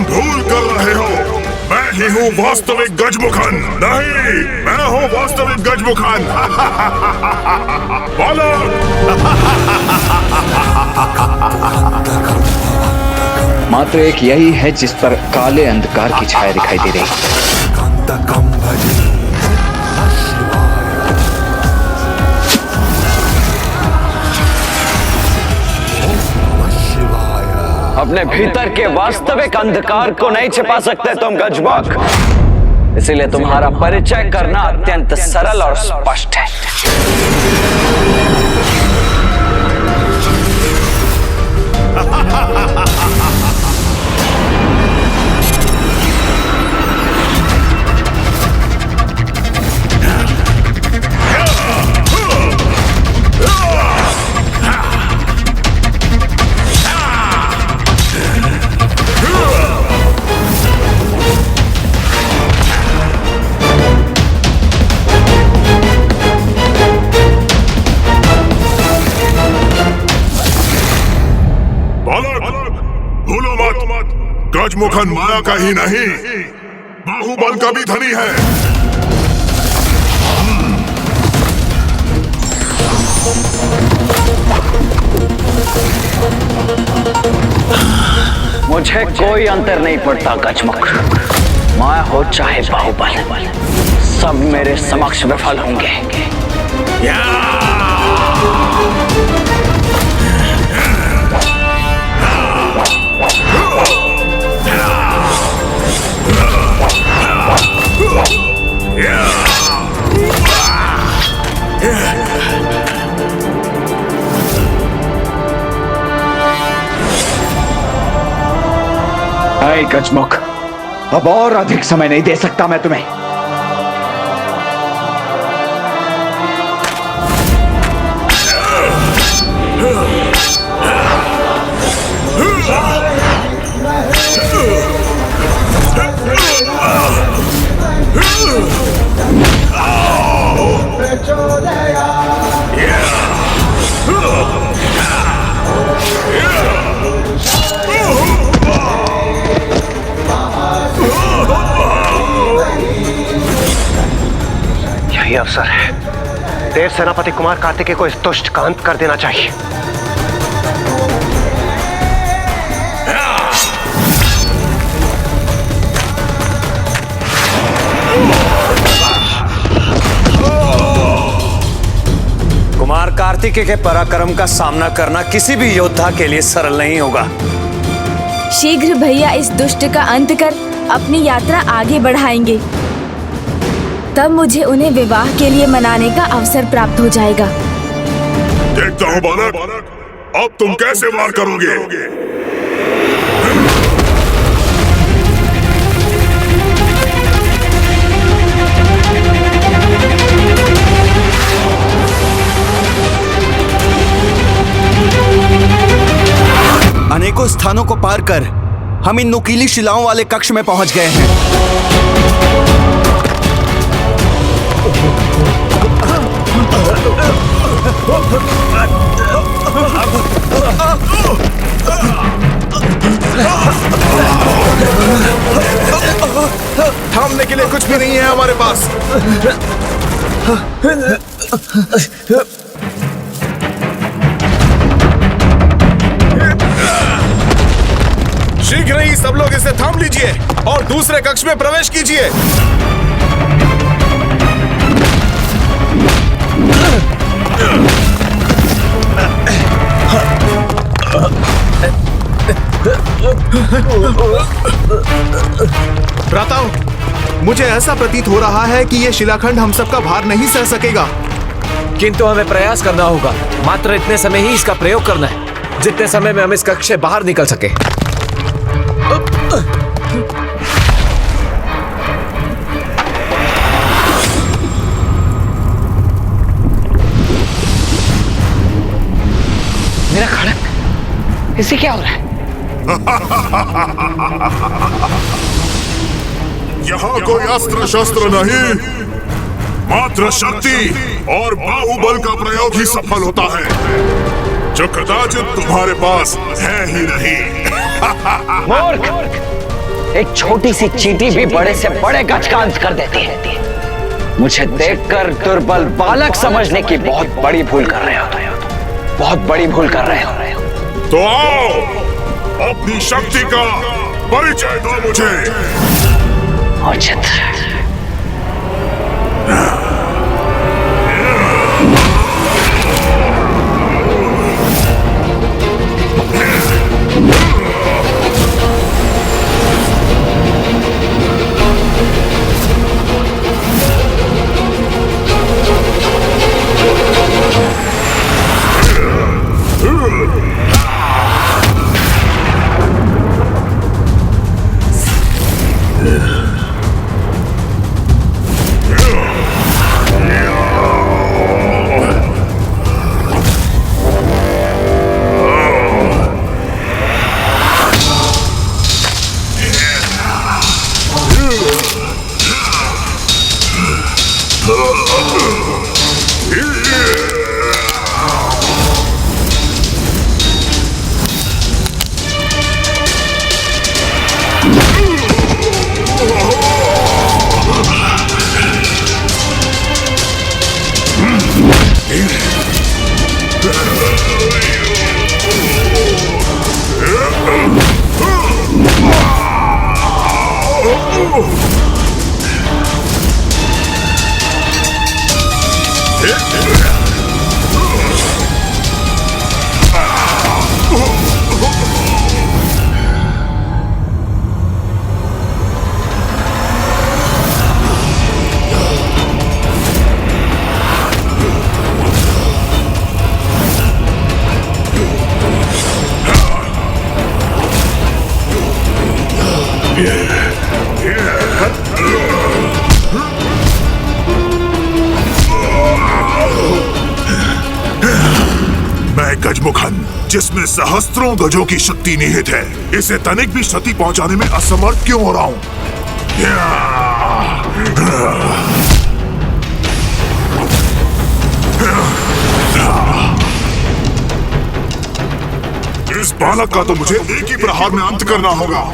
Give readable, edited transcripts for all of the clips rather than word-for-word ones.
भूल कर रहे हो, मैं ही हूँ वास्तविक गजमुखन। नहीं, मैं हूँ वास्तविक गजमुखन। बालक! मात्र एक यही है जिस पर काले अंधकार की छाया दिखाई दे रही। अपने भीतर के वास्तविक अंधकार को नहीं छिपा सकते तुम गजमुख, इसीलिए तुम्हारा परिचय करना अत्यंत सरल और स्पष्ट है। भूलो मत, गजमुखन माया का ही नहीं, बाहुबल का भी धनी है। मुझे कोई अंतर नहीं पड़ता गजमुख, माया हो चाहे बाहुबल, सब मेरे समक्ष विफल होंगे। गजमुख, अब और अधिक समय नहीं दे सकता मैं तुम्हें। यही अवसर है, देव सेनापति कुमार कार्तिकेय को इस दुष्ट का अंत कर देना चाहिए। कुमार कार्तिकेय के पराक्रम का सामना करना किसी भी योद्धा के लिए सरल नहीं होगा। शीघ्र भैया इस दुष्ट का अंत कर अपनी यात्रा आगे बढ़ाएंगे, तब मुझे उन्हें विवाह के लिए मनाने का अवसर प्राप्त हो जाएगा। देखता हूँ बालक, अब तुम कैसे वार करोगे। अनेकों स्थानों को पार कर हम इन नुकीली शिलाओं वाले कक्ष में पहुंच गए हैं। थामने के लिए कुछ भी नहीं है हमारे पास। शीघ्र ही सब लोग इसे थाम लीजिए और दूसरे कक्ष में प्रवेश कीजिए। भ्राताओं, मुझे ऐसा प्रतीत हो रहा है कि यह शिलाखंड हम सबका भार नहीं सह सकेगा। किंतु हमें प्रयास करना होगा। मात्र इतने समय ही इसका प्रयोग करना है, जितने समय में हम इस कक्ष से बाहर निकल सके। मेरा खड़क, इसे क्या हो रहा है? यहाँ कोई अस्त्र शस्त्र नहीं, मात्र शक्ति और बाहुबल का प्रयोग ही सफल होता है, जो कदाचित तुम्हारे पास है ही नहीं। मूर्ख! एक छोटी सी चींटी भी बड़े से बड़े गज का अंत कर देती है। मुझे देखकर दुर्बल बालक समझने की बहुत बड़ी भूल कर रहे हो, बहुत बड़ी भूल कर रहे हो। तो आओ, अपनी शक्ति का परिचय दो मुझे। उचित। गजमुखन, जिसमें सहस्त्रों गजों की शक्ति निहित है, इसे तनिक भी क्षति पहुंचाने में असमर्थ क्यों हो रहा हूं? इस बालक का तो मुझे एक ही प्रहार में अंत करना होगा।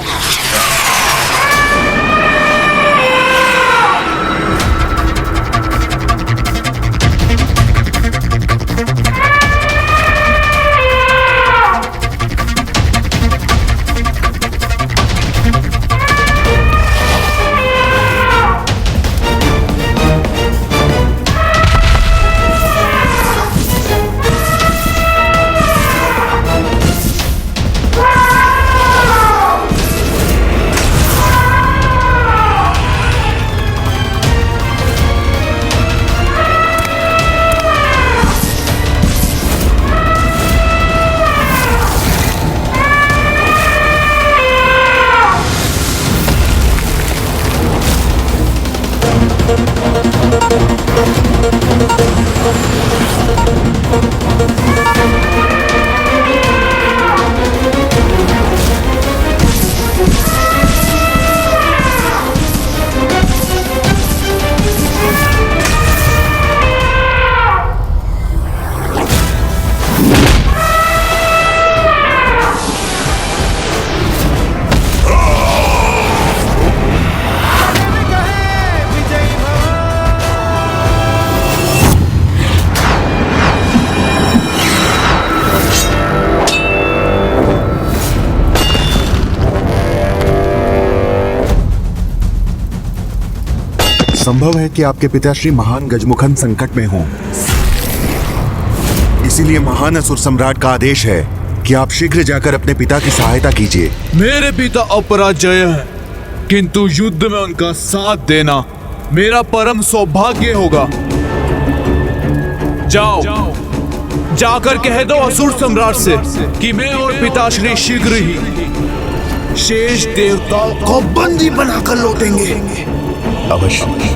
संभव है कि आपके पिताश्री महान गजमुखन संकट में हों। इसीलिए महान असुर सम्राट का आदेश है कि आप शीघ्र जाकर अपने पिता की सहायता कीजिए। मेरे पिता अपराजय हैं, किंतु युद्ध में उनका साथ देना मेरा परम सौभाग्य होगा। जाओ, जाकर कह दो असुर सम्राट से कि मैं और पिताश्री शीघ्र ही शेष देवताओं को बंदी बनाकर लौटेंगे। अवश्य।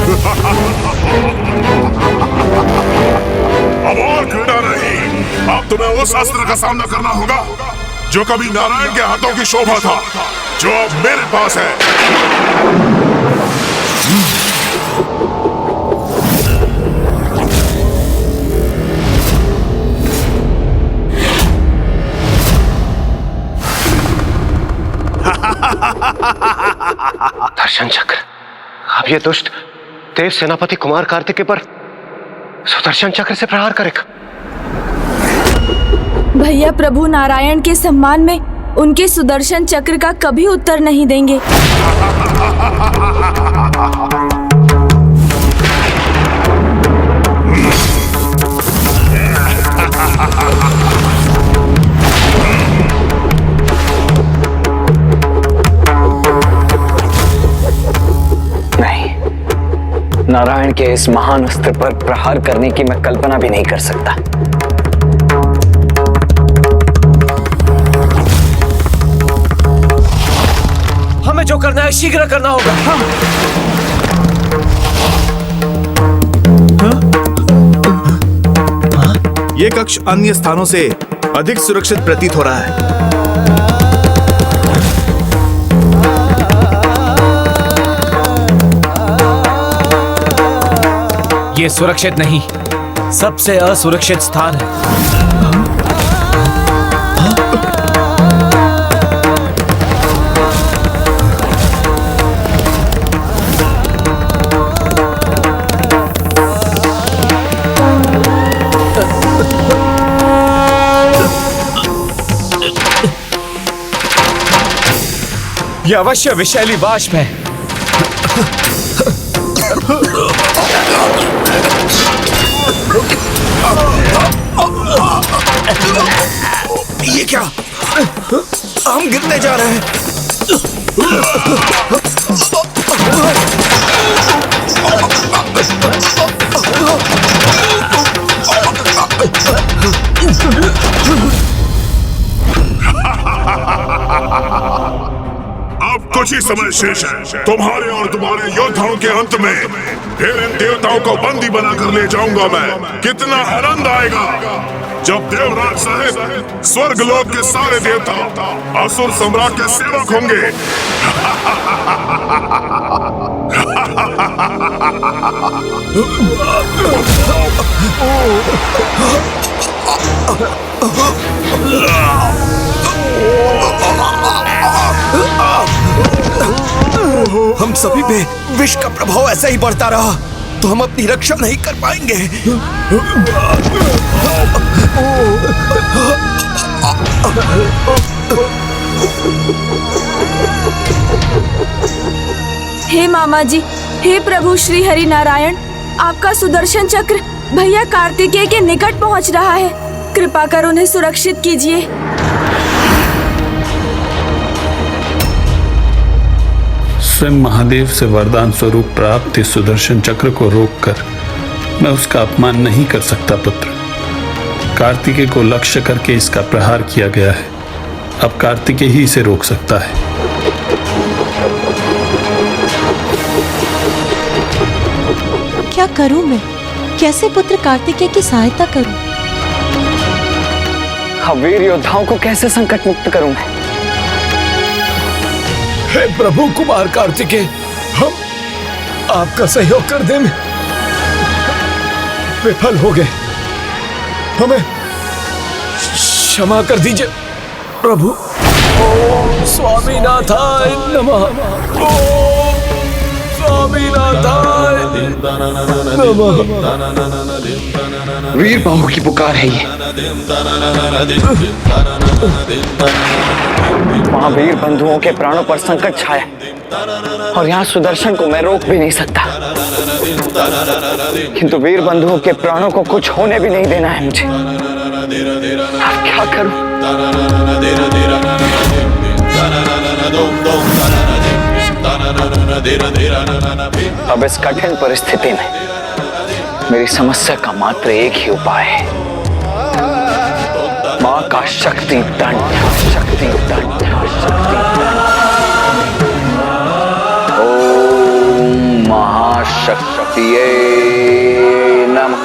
अब और क्रीड़ा नहीं, अब तुम्हें उस अस्त्र का सामना करना होगा जो कभी नारायण के हाथों की शोभा था, जो अब मेरे पास है। दर्शन चक्र। अब ये दुष्ट देव सेनापति कुमार कार्तिकेय पर सुदर्शन चक्र से प्रहार करेगा। भैया प्रभु नारायण के सम्मान में उनके सुदर्शन चक्र का कभी उत्तर नहीं देंगे। नारायण के इस महान अस्त्र पर प्रहार करने की मैं कल्पना भी नहीं कर सकता। हमें जो करना है शीघ्र करना होगा। ये कक्ष अन्य स्थानों से अधिक सुरक्षित प्रतीत हो रहा है। ये सुरक्षित नहीं, सबसे असुरक्षित स्थान है। यह अवश्य विषैली वाष्प है। ये क्या? हम गिरने जा रहे हैं। अब कुछ ही समय शेष है। तुम्हारे और तुम्हारे योद्धाओं के अंत में फिर इन देवताओं को बंदी बनाकर ले जाऊंगा मैं। कितना आनंद आएगा जब देवराज सहित स्वर्गलोक के सारे देवता असुर सम्राट के सेवक होंगे। हम सभी पे विष का प्रभाव ऐसा ही बढ़ता रहा तो हम अपनी रक्षा नहीं कर पाएंगे। हे मामा जी, हे प्रभु श्री हरि नारायण, आपका सुदर्शन चक्र भैया कार्तिकेय के निकट पहुंच रहा है। कृपा कर उन्हें सुरक्षित कीजिए। स्वयं महादेव से वरदान स्वरूप प्राप्त इस सुदर्शन चक्र को रोककर मैं उसका अपमान नहीं कर सकता पुत्र। कार्तिकेय को लक्ष्य करके इसका प्रहार किया गया है। अब कार्तिकेय ही इसे रोक सकता है। क्या करूं मैं? कैसे पुत्र कार्तिकेय की सहायता करूं? अब वीर योद्धाओं को कैसे संकट मुक्त करूं मैं? हे प्रभु कुमार कार्तिकेय, हम आपका सहयोग कर दें विफल हो गए। हमें क्षमा कर दीजिए प्रभु। ओम स्वामीनाथाय नमः। ओम स्वामीनाथाय नमः। वीर बाहु की पुकार है ये। महावीर बंधुओं के प्राणों पर संकट छाया और यहाँ सुदर्शन को मैं रोक भी नहीं सकता, किंतु वीर बंधुओं के प्राणों को कुछ होने भी नहीं देना है मुझे। अब क्या करूं? अब इस कठिन परिस्थिति में मेरी समस्या का मात्र एक ही उपाय है, मां का शक्ति दंड। शक्ति दंड, शक्ति दंड। ओम महाशक्ति महाशक्तिये नमः।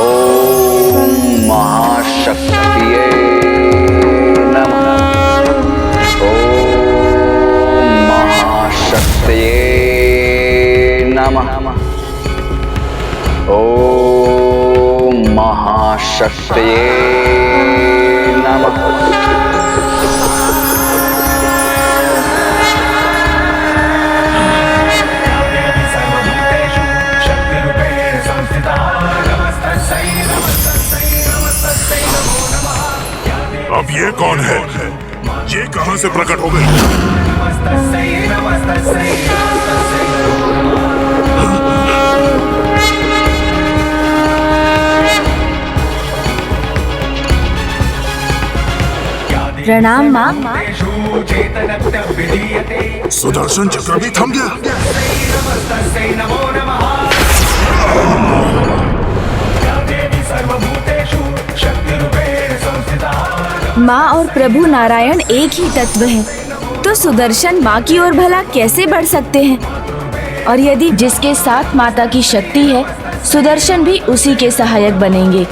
ओम महाशक्तिये नमः। ओम महाशक्तिये नमः। ओम महाशक्तिये नमः। अब ये कौन है? ये कहां से प्रकट हो गई? प्रणाम माँ। सुदर्शन चक्र भी थम गया। माँ और प्रभु नारायण एक ही तत्व हैं, तो सुदर्शन माँ की ओर भला कैसे बढ़ सकते हैं? और यदि जिसके साथ माता की शक्ति है, सुदर्शन भी उसी के सहायक बनेंगे।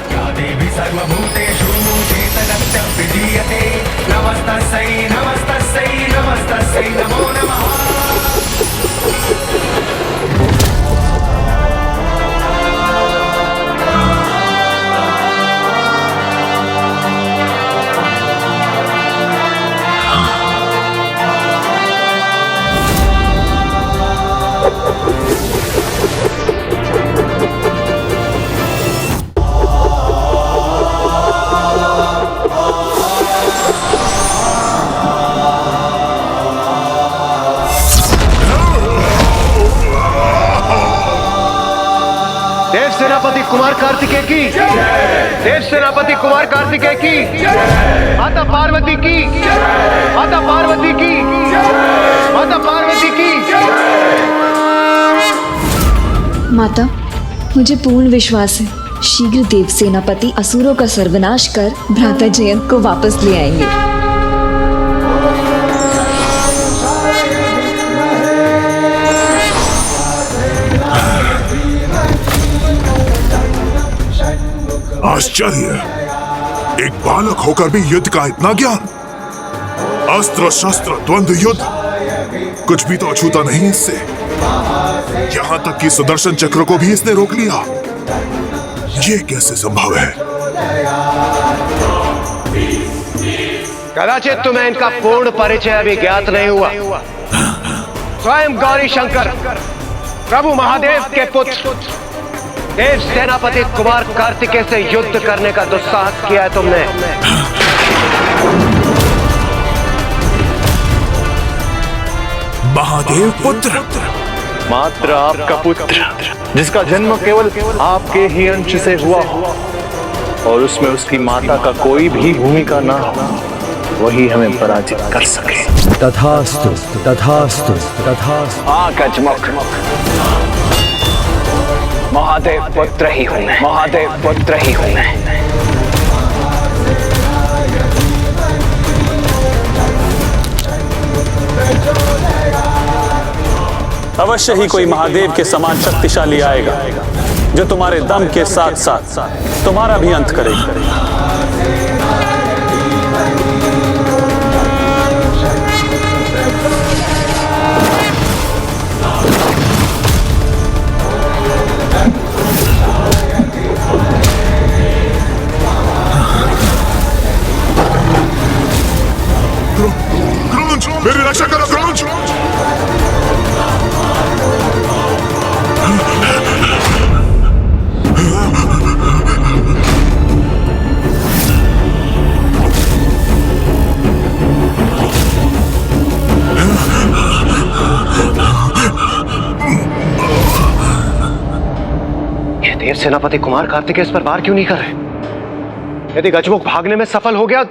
देव सेनापति कुमार कार्तिकेय की, देव सेनापति कुमार कार्तिकेय की, माता पार्वती की, माता पार्वती की, माता पार्वती की। माता, मुझे पूर्ण विश्वास है शीघ्र देव सेनापति असुरों का सर्वनाश कर भ्राता जयंत को वापस ले आएंगे। आश्चर्य, एक बालक होकर भी युद्ध का इतना ज्ञान। अस्त्र शस्त्र द्वंद्व युद्ध कुछ भी तो अछूता नहीं इससे। यहाँ तक कि सुदर्शन चक्र को भी इसने रोक लिया। ये कैसे संभव है? कदाचित तुम्हें इनका पूर्ण परिचय अभी ज्ञात नहीं हुआ। स्वयं गौरी शंकर प्रभु महादेव के पुत्र देव सेनापति कुमार कार्तिकेय से युद्ध करने का दुस्साहस किया है तुमने। महादेव पुत्र, मात्र आपका पुत्र, जिसका जन्म केवल आपके ही अंश से हुआ हो और उसमें उसकी माता का कोई भी भूमिका ना हो, वही हमें पराजित कर सके। तथास्तु, तथास्तु, तथास्तु। गजमुख, महादेव पुत्र ही हूं मैं, महादेव पुत्र ही हूं मैं। अवश्य ही कोई महादेव के समान शक्तिशाली आएगा जो तुम्हारे दम के साथ साथ तुम्हारा भी अंत करेगा। मेरी रक्षा करो क्रोंच। ये देव सेनापति कुमार कार्तिकेय इस पर वार क्यों नहीं कर रहे? यदि गजमुख भागने में सफल हो गया,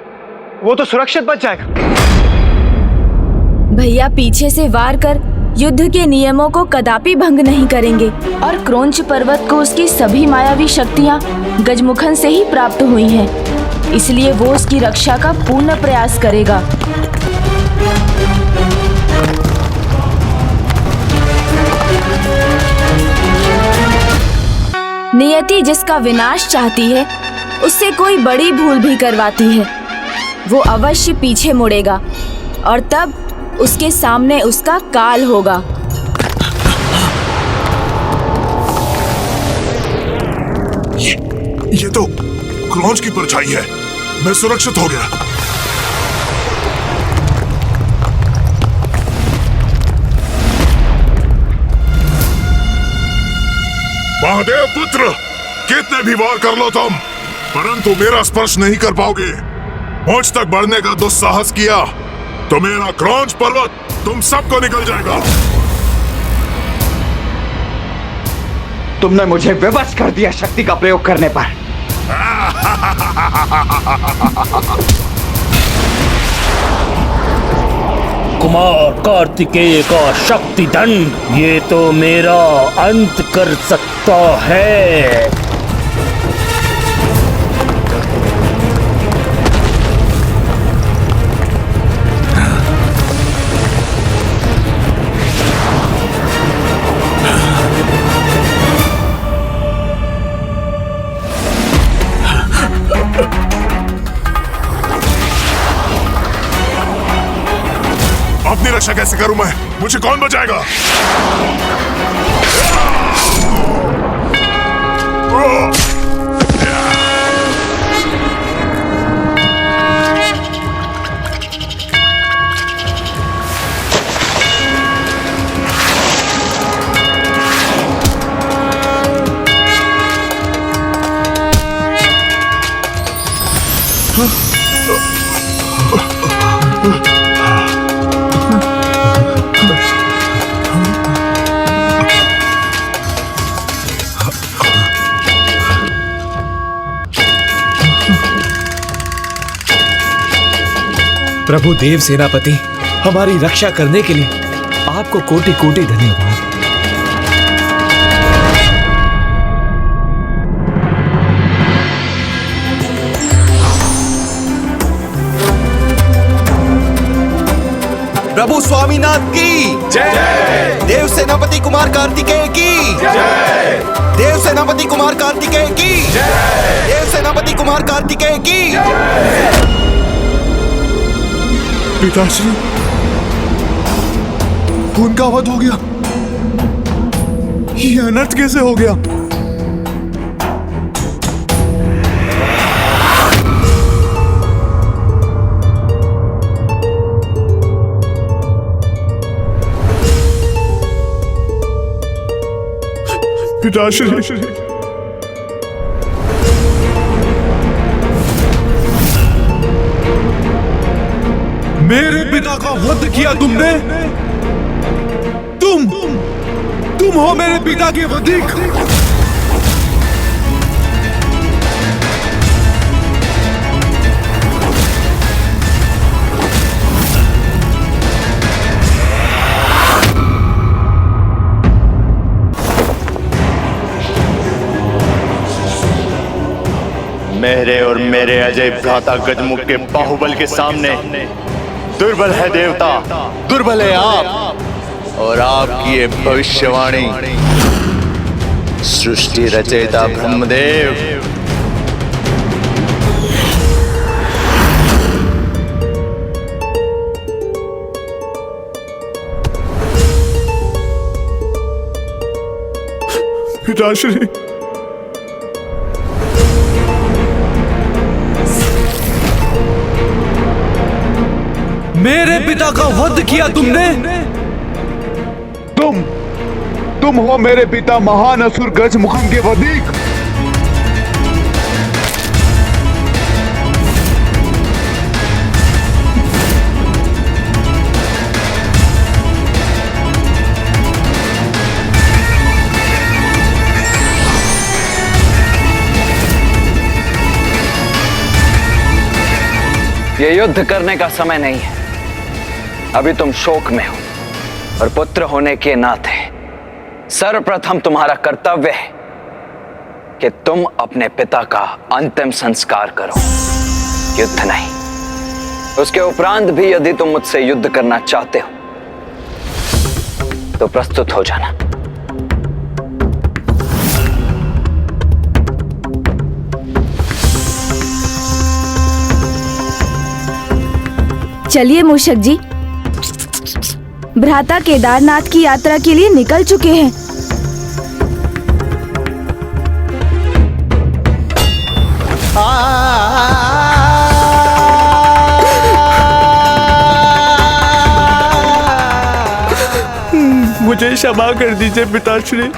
वो तो सुरक्षित बच जाएगा। भैया पीछे से वार कर युद्ध के नियमों को कदापि भंग नहीं करेंगे और क्रोंच पर्वत को उसकी सभी मायावी शक्तियां गजमुखन से ही प्राप्त हुई हैं, इसलिए वो उसकी रक्षा का पूर्ण प्रयास करेगा। नियति जिसका विनाश चाहती है उससे कोई बड़ी भूल भी करवाती है, वो अवश्य पीछे मुड़ेगा और तब उसके सामने उसका काल होगा। ये तो क्रॉन्च की परछाई है। मैं सुरक्षित हो गया। महादेव पुत्र, कितने भी वार कर लो तुम, परंतु मेरा स्पर्श नहीं कर पाओगे। मुझ तक बढ़ने का दुस्साहस किया तो मेरा क्रॉन्च पर्वत तुम सबको निकल जाएगा। तुमने मुझे विवश कर दिया शक्ति का प्रयोग करने पर। कुमार कार्तिकेय का शक्ति दंड ये तो मेरा अंत कर सकता है। अपनी रक्षा कैसे करूं मैं? मुझे कौन बचाएगा? प्रभु देव सेनापति, हमारी रक्षा करने के लिए आपको कोटि कोटि धन्यवाद। प्रभु स्वामीनाथ की जय। देव सेनापति कुमार कार्तिकेय की जय। देव सेनापति कुमार कार्तिकेय की जय। देव सेनापति कुमार कार्तिकेय की जय। पिताश्री, उनका वध हो गया। ये अनर्थ कैसे हो गया? पिताश्री, मेरे पिता का वध किया तुमने। तुम हो मेरे पिता के वधिक। मेरे और मेरे अजय भ्राता गजमुख के बाहुबल के सामने दुर्बल है देवता, दुर्बल है आप और आपकी ये भविष्यवाणी। सृष्टि रचयिता ब्रह्मदेव, पिताश्री, मेरे पिता का वध किया तुमने। तुम हो मेरे पिता महान असुर गजमुखम के वधिक। ये युद्ध करने का समय नहीं है। अभी तुम शोक में हो और पुत्र होने के नाते सर्वप्रथम तुम्हारा कर्तव्य है कि तुम अपने पिता का अंतिम संस्कार करो, युद्ध नहीं। उसके उपरांत भी यदि तुम मुझसे युद्ध करना चाहते हो तो प्रस्तुत हो जाना। चलिए मूषक जी, भ्राता केदारनाथ की यात्रा के लिए निकल चुके हैं। मुझे क्षमा कर दीजिए पिताश्री,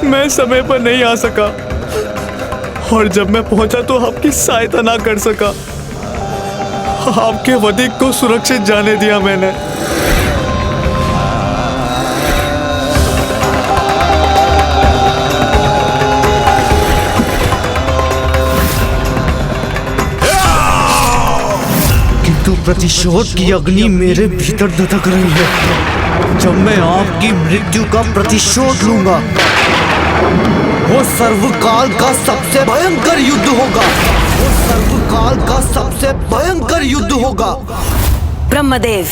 मैं समय पर नहीं आ सका और जब मैं पहुंचा तो आपकी सहायता ना कर सका। आपके वधिक को सुरक्षित जाने दिया मैंने। किंतु प्रतिशोध की अग्नि मेरे भीतर धधक रही है। जब मैं आपकी मृत्यु का प्रतिशोध लूंगा, वो सर्वकाल का सबसे भयंकर युद्ध होगा। वो सर्वकाल का सबसे भयंकर युद्ध होगा। ब्रह्मदेव,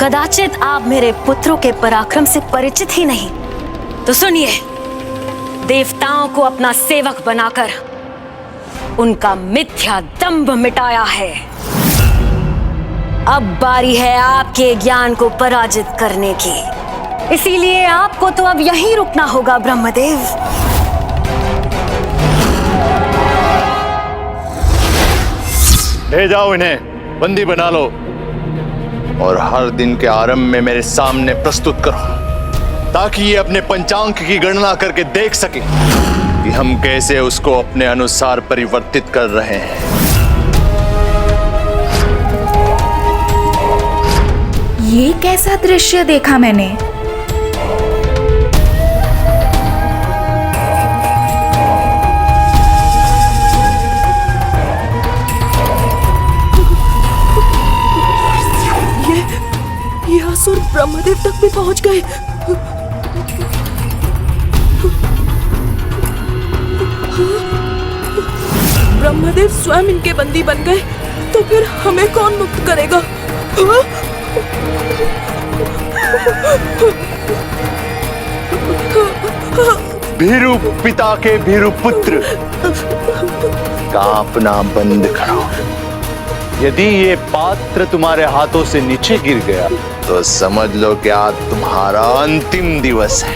कदाचित आप मेरे पुत्रों के पराक्रम से परिचित ही नहीं, तो सुनिए, देवताओं को अपना सेवक बनाकर उनका मिथ्या दंभ मिटाया है। अब बारी है आपके ज्ञान को पराजित करने की। इसीलिए आपको तो अब यहीं रुकना होगा ब्रह्मदेव। ले जाओ इन्हें, बंदी बना लो और हर दिन के आरंभ में मेरे सामने प्रस्तुत करो, ताकि ये अपने पंचांग की गणना करके देख सके कि हम कैसे उसको अपने अनुसार परिवर्तित कर रहे हैं। ये कैसा दृश्य देखा मैंने? ये असुर ब्रह्मदेव तक भी पहुंच गए। ब्रह्मदेव स्वयं इनके बंदी बन गए, तो फिर हमें कौन मुक्त करेगा? भीरु पिता के भीरु पुत्र, कांपना बंद करो। यदि ये पात्र तुम्हारे हाथों से नीचे गिर गया तो समझ लो कि आज तुम्हारा अंतिम दिवस है।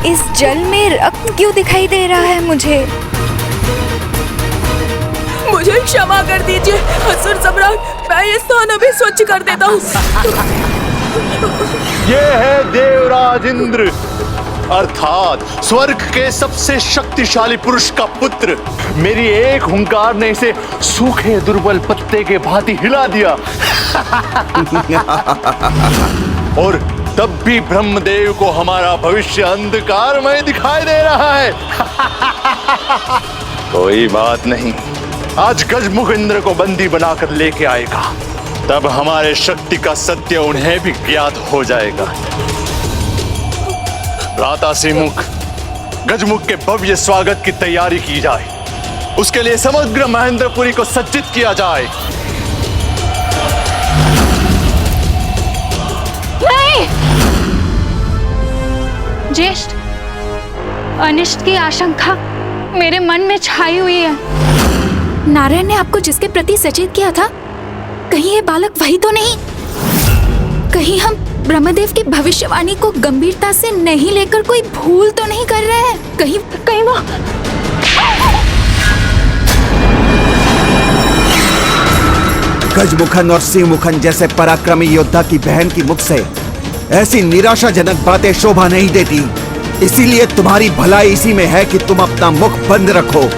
इस जल में रक्त क्यों दिखाई दे रहा है मुझे? मुझे क्षमा कर दीजिए असुर सम्राट, मैं ये स्थान अभी स्वच्छ कर देता हूँ। ये है देवराज इंद्र, अर्थात स्वर्ग के सबसे शक्तिशाली पुरुष का पुत्र। मेरी एक हुंकार ने इसे सूखे दुर्बल पत्ते के भांति हिला दिया। और तब भी ब्रह्मदेव को हमारा भविष्य अंधकारमय दिखाई दे रहा है। कोई बात नहीं, आज गजमुख इंद्र को बंदी बनाकर लेके आएगा, तब हमारे शक्ति का सत्य उन्हें भी ज्ञात हो जाएगा। भ्राता श्रीमुख, गजमुख के भव्य स्वागत की तैयारी की जाए। उसके लिए समग्र महेंद्रपुरी को सज्जित किया जाए। नहीं! ज्येष्ठ, अनिष्ट की आशंका मेरे मन में छाई हुई है। नारायण ने आपको जिसके प्रति सचेत किया था, कहीं ये बालक वही तो नहीं? कहीं हम ब्रह्मदेव की भविष्यवाणी को गंभीरता से नहीं लेकर कोई भूल तो नहीं कर रहे हैं? कहीं वो गजमुखन और सिंहमुखन जैसे पराक्रमी योद्धा की बहन की मुख से ऐसी निराशाजनक बातें शोभा नहीं देती। इसीलिए तुम्हारी भलाई इसी में है कि तुम अपना मुख बंद रखो।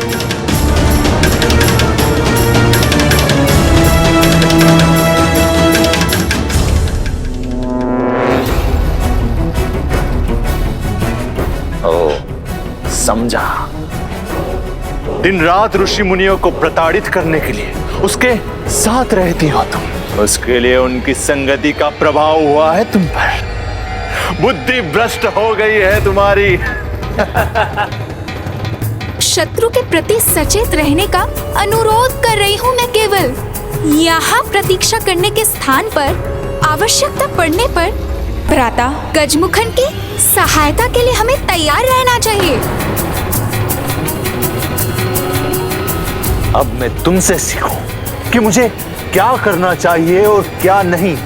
समझा। दिन रात ऋषि मुनियों को प्रताड़ित करने के लिए उसके साथ रहती हो तुम। उसके लिए उनकी संगति का प्रभाव हुआ है तुम पर। बुद्धि भ्रष्ट हो गई है तुम्हारी। शत्रु के प्रति सचेत रहने का अनुरोध कर रही हूँ मैं केवल। यहाँ प्रतीक्षा करने के स्थान पर आवश्यकता पड़ने पर भ्राता गजमुखन की सहायता के लिए हमें तैयार रहना चाहिए। अब मैं तुमसे सीखूं कि मुझे क्या करना चाहिए और क्या नहीं।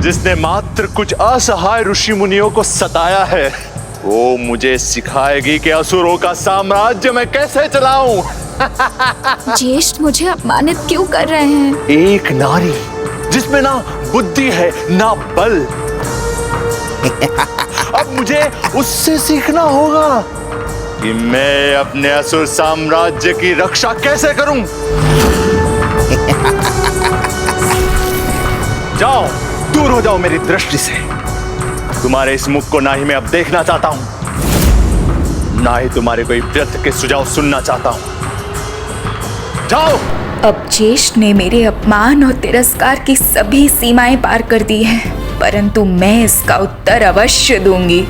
जिसने मात्र कुछ असहाय ऋषि मुनियों को सताया है, वो मुझे सिखाएगी कि असुरों का साम्राज्य मैं कैसे चलाऊं। ज्येष्ठ मुझे अपमानित क्यों कर रहे हैं? एक नारी जिसमें ना बुद्धि है ना बल। अब मुझे उससे सीखना होगा कि मैं अपने असुर साम्राज्य की रक्षा कैसे करूं। जाओ, दूर हो जाओ मेरी दृष्टि से। तुम्हारे इस मुख को ना ही मैं अब देखना चाहता हूं, ना ही तुम्हारे कोई व्यर्थ के सुझाव सुनना चाहता हूं। जाओ। अब ज्येष्ठ ने मेरे अपमान और तिरस्कार की सभी सीमाएं पार कर दी हैं, परंतु मैं इसका उत्तर अवश्य दूंगी।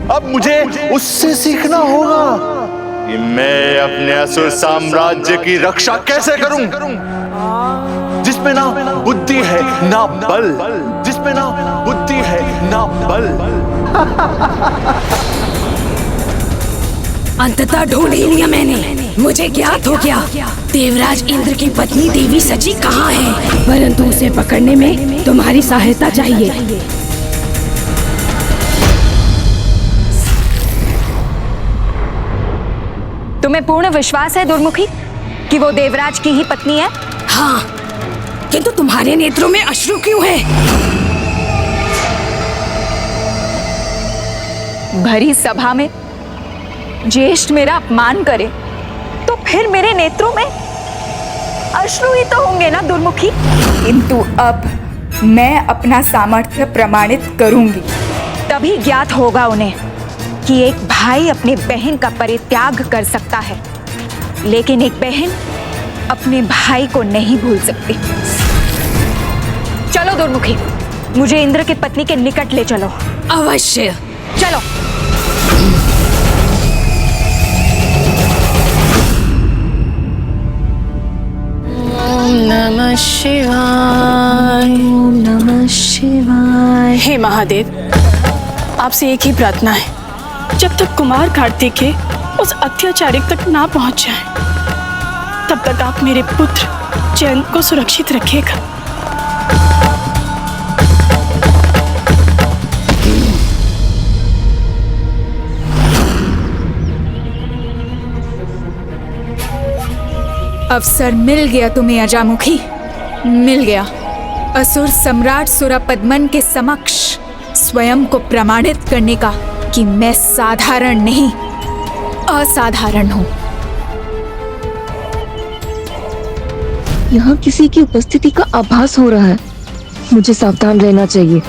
अब मुझे उससे सीखना होगा कि मैं अपने असुर साम्राज्य की रक्षा कैसे करूं, जिसमें ना बुद्धि है ना बल, जिसमें ना बुद्धि है ना बल। अंततः ढूंढ ही लिया मैंने। मुझे ज्ञात हो गया देवराज इंद्र की पत्नी देवी सची कहाँ है, परंतु उसे पकड़ने में तुम्हारी सहायता चाहिए। तुम्हें पूर्ण विश्वास है दुर्मुखी कि वो देवराज की ही पत्नी है? हाँ, किंतु तुम्हारे नेत्रों में अश्रु क्यों है? भरी सभा में ज्येष्ठ मेरा अपमान करे तो फिर मेरे नेत्रों में अश्रु ही तो होंगे ना दुर्मुखी। किंतु अब मैं अपना सामर्थ्य प्रमाणित करूंगी, तभी ज्ञात होगा उन्हें कि एक भाई अपनी बहन का परित्याग कर सकता है, लेकिन एक बहन अपने भाई को नहीं भूल सकती। चलो दुर्मुखी, मुझे इंद्र की पत्नी के निकट ले चलो। अवश्य, चलो। ओम नमः शिवाय। ओम नमः शिवाय। हे महादेव, आपसे एक ही प्रार्थना है, जब तक कुमार कार्तिकेय उस अत्याचारी तक ना पहुंच जाए, तब तक आप मेरे पुत्र जयंत को सुरक्षित रखिएगा। अवसर मिल गया तुम्हें अजामुखी, मिल गया। असुर सम्राट सुरपद्मन के समक्ष स्वयं को प्रमाणित करने का कि मैं साधारण नहीं असाधारण हूँ। यहाँ किसी की उपस्थिति का आभास हो रहा है, मुझे सावधान रहना चाहिए।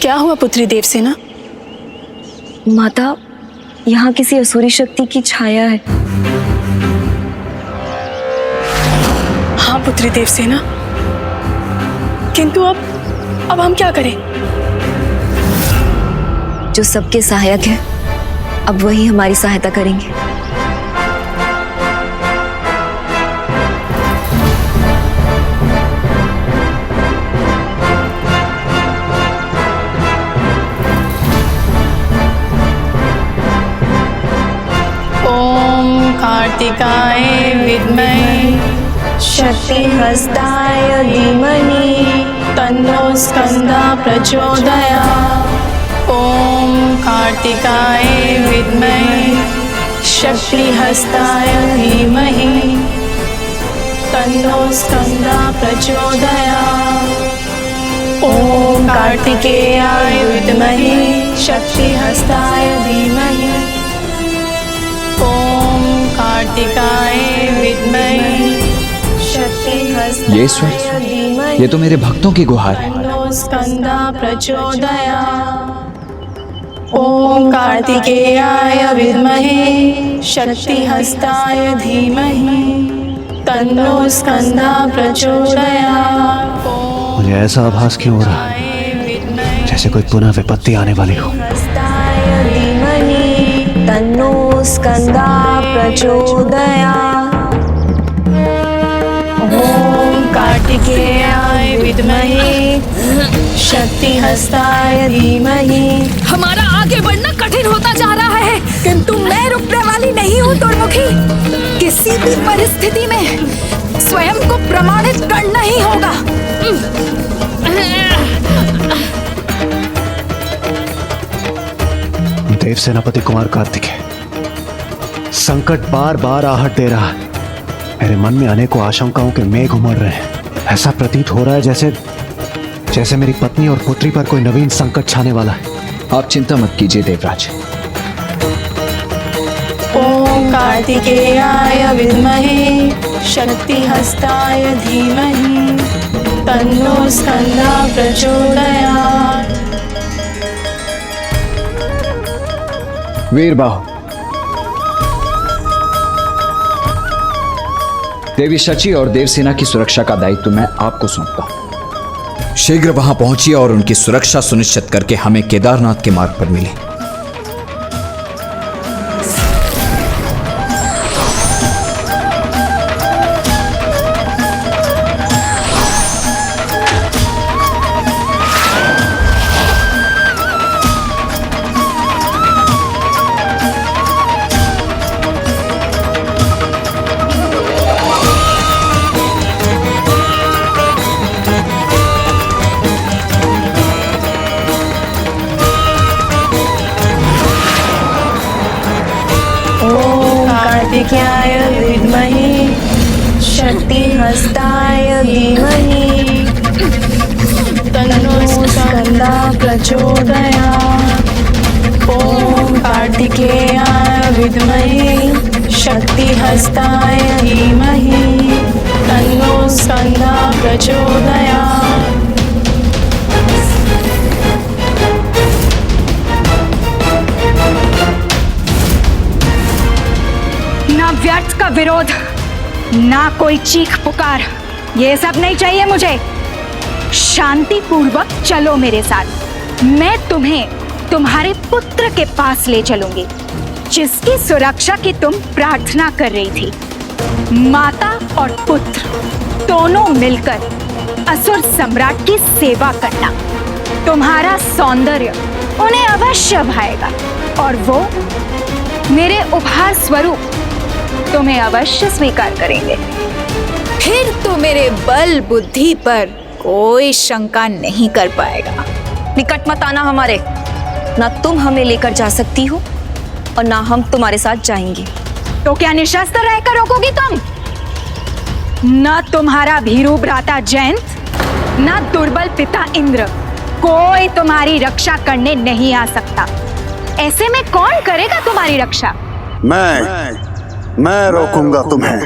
क्या हुआ पुत्री देवसेना? माता, यहाँ किसी असुरी शक्ति की छाया है। हाँ पुत्री देवसेना, किंतु अब हम क्या करें? जो सबके सहायक है, अब वही हमारी सहायता करेंगे। ओम कार्तिकाय विद्महे शक्तिहस्ताय धीमहि तन्नो स्कंदः प्रचोदयात्। ओम कार्तिकाय विद्महे शक्तिहस्ताय धीमहि तन्नो स्कंदः प्रचोदयात्। ओम कार्तिकेयाय विद्महे शक्तिहस्ताय धीमहि ओम कार्तिकाय विद्महे ये स्वर, ये तो मेरे भक्तों की गुहार है। स्कंदा प्रचोदयात्। ओम कार्तिकेयाय विद्महे शक्तिहस्ताय धीमहि तन्नो स्कंदा प्रचोदयात्। मुझे ऐसा आभास क्यों हो रहा है जैसे कोई पुनः विपत्ति आने वाली हो। धीमहि तन्नो स्कंदा प्रचोदयात्। ओम कार्तिकेयाय विद्महे शक्तिहस्ताय धीमहि। हमारा आगे बढ़ना कठिन होता जा रहा है, किंतु मैं रुकने वाली नहीं हूँ दुर्मुखी। किसी भी परिस्थिति में स्वयं को प्रमाणित करना ही होगा। देव सेनापति कुमार कार्तिकेय, संकट बार बार आहट दे रहा है। मेरे मन में अनेकों आशंकाओं के मेघ उमड़ रहे हैं। ऐसा प्रतीत हो रहा है जैसे मेरी पत्नी और पुत्री पर कोई नवीन संकट छाने वाला है। आप चिंता मत कीजिए देवराज। ओम कार्तिकेयाय विद्महे शक्तिहस्ताय धीमहि तन्नो स्कंदा प्रचोदयात्। वीरबाहु, देवी शची और देवसेना की सुरक्षा का दायित्व मैं आपको सौंपता हूं। शीघ्र वहां पहुंचिए और उनकी सुरक्षा सुनिश्चित करके हमें केदारनाथ के मार्ग पर मिले। कार्तिकेयाय विद्महे शक्तिहस्ताय धीमहि तन्नो स्कंदा प्रचोदयात्। ओम कार्तिकेयाय विद्महे शक्तिहस्ताय धीमहि तन्नो स्कंदा प्रचोदयात्। ना व्यर्थ का विरोध, ना कोई चीख पुकार, ये सब नहीं चाहिए मुझे। शांति पूर्वक चलो मेरे साथ। मैं तुम्हें तुम्हारे पुत्र के पास ले चलूंगी, जिसकी सुरक्षा की तुम प्रार्थना कर रही थी। माता और पुत्र दोनों मिलकर असुर सम्राट की सेवा करना। तुम्हारा सौंदर्य उन्हें अवश्य भाएगा और वो मेरे उपहार स्वरूप तुम्हें अवश्य स्वीकार करेंगे। फिर तो मेरे बल बुद्धि पर कोई शंका नहीं कर पाएगा। निकट मत आना हमारे। ना तुम हमें लेकर जा सकती हो और ना हम तुम्हारे साथ जाएंगे। तो क्या निशस्त्र रहकर रोकोगी तुम? ना तुम्हारा भीरू भ्राता जयंत, ना दुर्बल पिता इंद्र, कोई तुम्हारी रक्षा करने नहीं आ सकता। ऐसे में कौन करेगा तुम्हारी रक्षा? मैं रोकूंगा तुम्हें।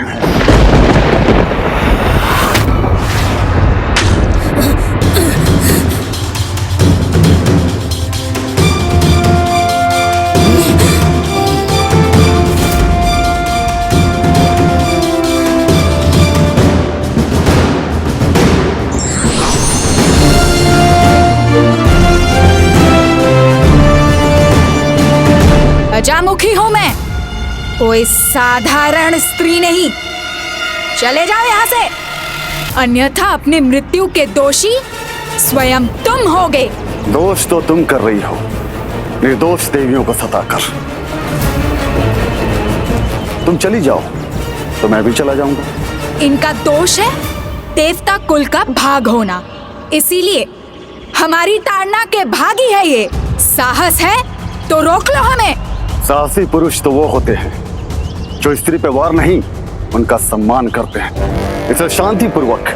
अजामुखी हूं मैं, कोई साधारण स्त्री नहीं। चले जाओ यहाँ से, अन्यथा अपनी मृत्यु के दोषी स्वयं तुम होगे। दोष तो तुम कर रही हो, निर्दोष देवियों को सताकर। तुम चली जाओ तो मैं भी चला जाऊंगा। इनका दोष है देवता कुल का भाग होना, इसीलिए हमारी ताड़ना के भागी है ये। साहस है तो रोक लो हमें। साहसी पुरुष तो वो होते हैं जो स्त्री पे वार नहीं, उनका सम्मान करते हैं। इसे शांति पूर्वक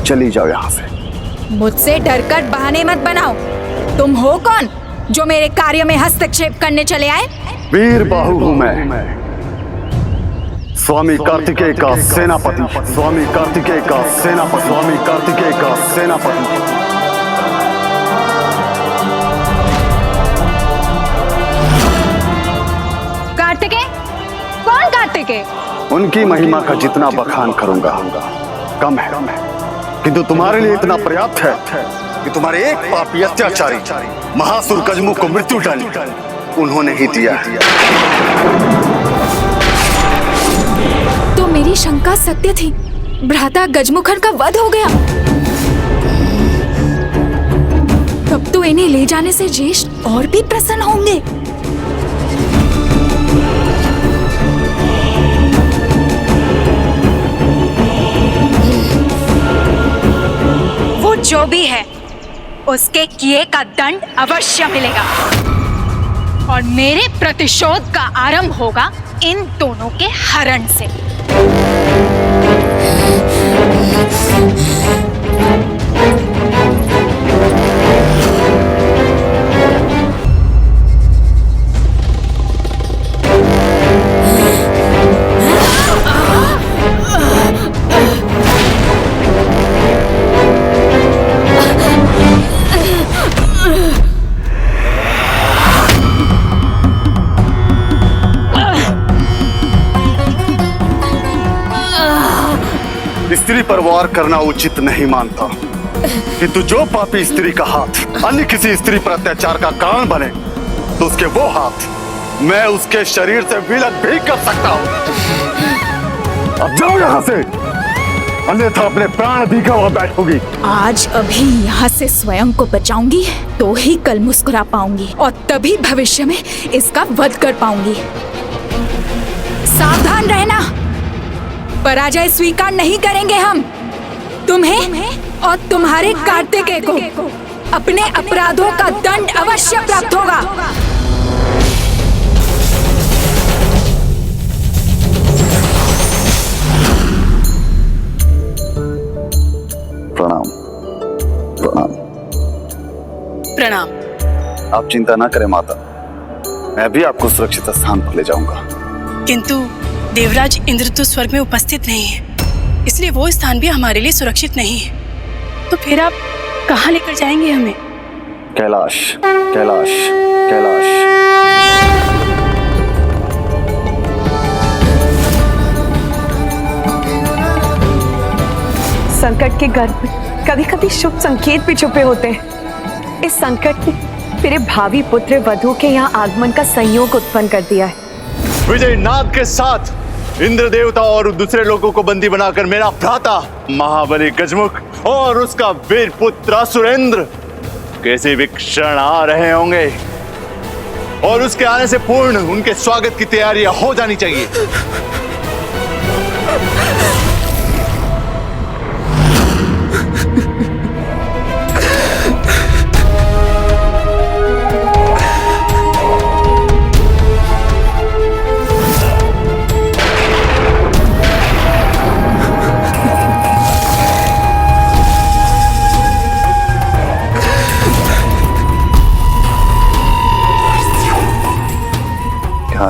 चली जाओ यहाँ से। मुझसे डरकर बहाने मत बनाओ। तुम हो कौन जो मेरे कार्य में हस्तक्षेप करने चले आए? वीर बाहु हूं मैं, स्वामी कार्तिकेय का सेनापति, स्वामी कार्तिकेय का सेनापति, स्वामी कार्तिकेय का सेनापति। कार्तिकेय? कौन कार्तिकेय? उनकी महिमा का जितना बखान करूंगा कम है, किंतु तुम्हारे लिए इतना पर्याप्त है कि तुम्हारे एक पापी अत्याचारी महासुर गजमुख को मृत्यु डाली उन्होंने ही दिया है। तो मेरी शंका सत्य थी, भ्राता गजमुखन का वध हो गया। तब तो इन्हें ले जाने से ज्येष्ठ और भी प्रसन्न होंगे। वो जो भी है उसके किए का दंड अवश्य मिलेगा और मेरे प्रतिशोध का आरंभ होगा इन दोनों के हरण से। स्त्री पर वार करना उचित नहीं मानता, किंतु जो पापी स्त्री का हाथ अन्य किसी स्त्री पर अत्याचार का कारण बने तो उसके वो हाथ मैं उसके शरीर से विलग भी कर सकता हूँ। अब जाओ यहाँ से, अन्यथा अपने प्राण भी गंवा बैठोगी। आज अभी यहाँ से स्वयं को बचाऊंगी तो ही कल मुस्कुरा पाऊंगी और तभी भविष्य में इसका वध कर पाऊंगी। सावधान रहना, पराजय स्वीकार नहीं करेंगे हम। तुम्हें और तुम्हारे कार्तिकेय को अपने अपराधों का दंड अवश्य प्राप्त होगा। प्रणाम प्रणाम प्रणाम। आप चिंता ना करें माता, मैं भी आपको सुरक्षित स्थान पर ले जाऊंगा। किंतु देवराज इंद्र तो स्वर्ग में उपस्थित नहीं है, इसलिए वो स्थान भी हमारे लिए सुरक्षित नहीं है। तो फिर आप कहाँ लेकर जाएंगे हमें? कैलाश कैलाश कैलाश। संकट के गर्भ कभी कभी शुभ संकेत भी छुपे होते हैं। इस संकट ने मेरे भावी पुत्र वधु के यहाँ आगमन का संयोग उत्पन्न कर दिया है। विजय नाद के साथ इंद्र देवता और दूसरे लोगों को बंदी बनाकर मेरा भ्राता महाबली गजमुख और उसका वीर पुत्र सुरेंद्र कैसे भी क्षण आ रहे होंगे और उसके आने से पूर्ण उनके स्वागत की तैयारियां हो जानी चाहिए।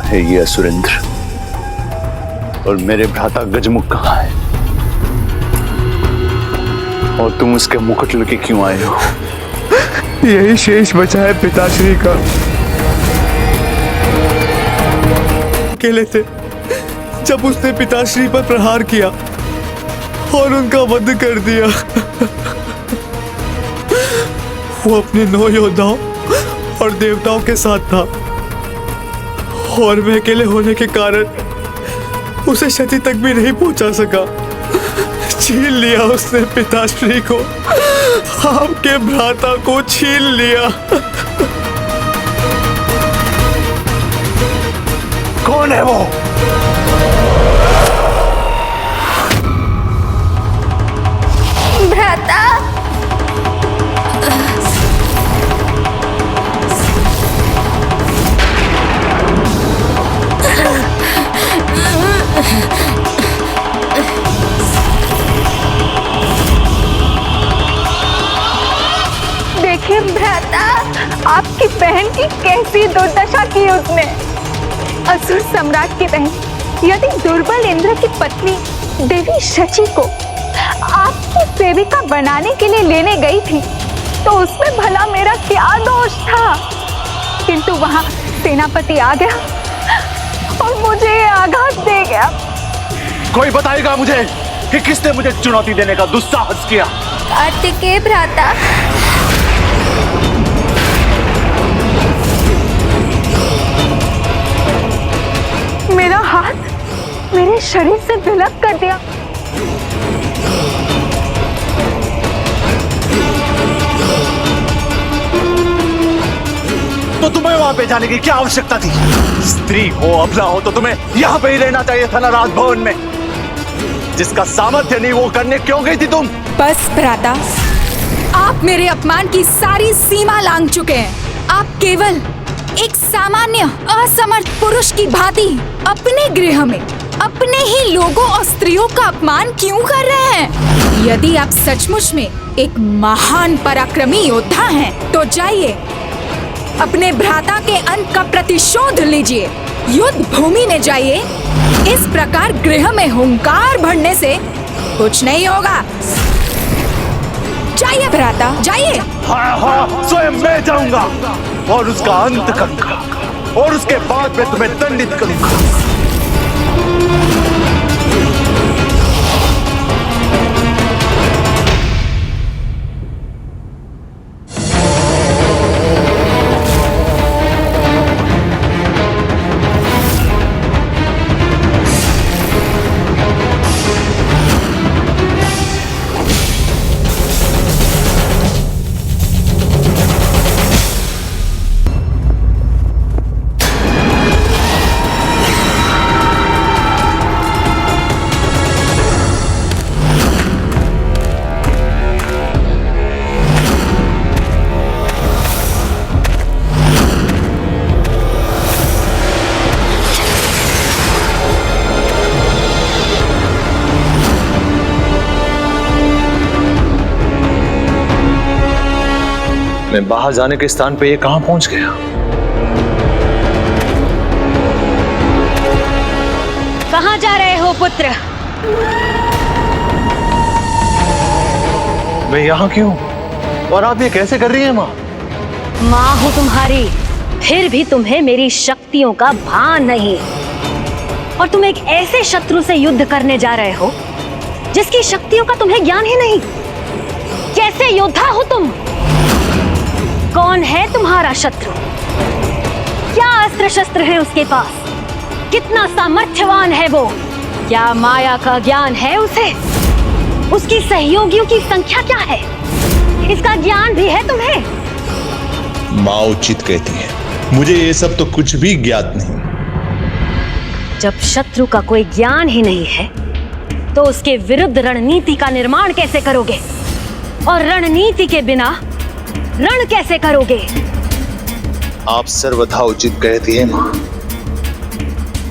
है ये असुरेंद्र और मेरे भ्राता गजमुख कहाँ है? और तुम उसके मुकुट लेके क्यों आए हो? यही शेष बचा है पिताश्री का। अकेले थे जब उसने पिताश्री पर प्रहार किया और उनका वध कर दिया। वो अपने 9 योद्धाओं और देवताओं के साथ था और मैं अकेले होने के कारण उसे क्षति तक भी नहीं पहुंचा सका। छीन लिया उसने पिताश्री को, आपके भ्राता को छीन लिया। कौन है वो? भ्राता। देखिए भ्राता, आपकी बहन की कैसी दुर्दशा की उसने। असुर सम्राट की बहन यदि दुर्बल इंद्र की पत्नी देवी शची को आपकी सेविका बनाने के लिए लेने गई थी तो उसमें भला मेरा क्या दोष था? किंतु वहां सेनापति आ गया और मुझे आघात दे गया। कोई बताएगा मुझे कि किसने मुझे चुनौती देने का दुस्साहस किया? कार्तिकेय भ्राता, मेरा हाथ मेरे शरीर से विलग कर दिया। तो तुम्हें वहां पे जाने की क्या आवश्यकता थी? स्त्री हो अबला हो तो तुम्हें यहाँ पे ही रहना चाहिए था ना, राजभवन में। जिसका सामर्थ्य नहीं वो करने क्यों गई थी तुम? बस भ्राता, आप मेरे अपमान की सारी सीमा लांघ चुके हैं। आप केवल एक सामान्य असमर्थ पुरुष की भांति अपने गृह में अपने ही लोगों और स्त्रियों का अपमान क्यों कर रहे हैं? यदि आप सचमुच में एक महान पराक्रमी योद्धा हैं, तो जाइए अपने भ्राता के अंत का प्रतिशोध लीजिए। युद्ध भूमि में जाइए। इस प्रकार गृह में हुंकार भरने से कुछ नहीं होगा। जाइए भ्राता, जाइए। हाँ हाँ, स्वयं मैं जाऊंगा और उसका अंत करूंगा और उसके बाद मैं तुम्हें दंडित करूंगा। मैं बाहर जाने के स्थान पे ये कहां पहुंच गया? कहां जा रहे हो पुत्र? मैं यहाँ क्यों? और आप ये कैसे कर रही हैं माँ? माँ हूँ तुम्हारी, फिर भी तुम्हें मेरी शक्तियों का भान नहीं। और तुम एक ऐसे शत्रु से युद्ध करने जा रहे हो जिसकी शक्तियों का तुम्हें ज्ञान ही नहीं। कैसे योद्धा हो तुम? कौन है तुम्हारा शत्रु? क्या अस्त्र शस्त्र है उसके पास? कितना सामर्थ्यवान है वो? क्या माया का ज्ञान है उसे? उसकी सहयोगियों की संख्या क्या है? इसका ज्ञान भी है तुम्हें? माँ उचित कहती है, मुझे ये सब तो कुछ भी ज्ञात नहीं। जब शत्रु का कोई ज्ञान ही नहीं है तो उसके विरुद्ध रणनीति का निर्माण कैसे करोगे? और रणनीति के बिना रण कैसे करोगे? आप सर्वथा उचित कहती है माँ।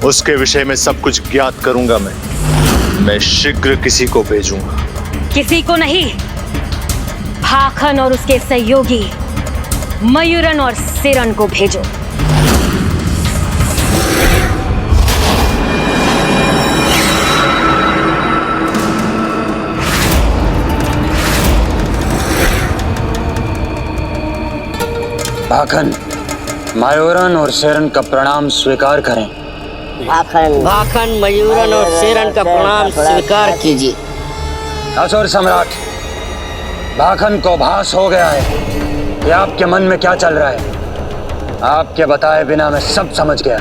उसके विषय में सब कुछ ज्ञात करूंगा मैं शीघ्र किसी को भेजूंगा। किसी को नहीं, भाखन और उसके सहयोगी मयूरन और सिरन को भेजो। भाखन, मयूरन और सेरन का प्रणाम स्वीकार करें। भाखन, मयूरन और सेरन का प्रणाम स्वीकार कीजिए। असुर सम्राट, भाखन को भास हो गया है कि आपके मन में क्या चल रहा है। आपके बताए बिना मैं सब समझ गया।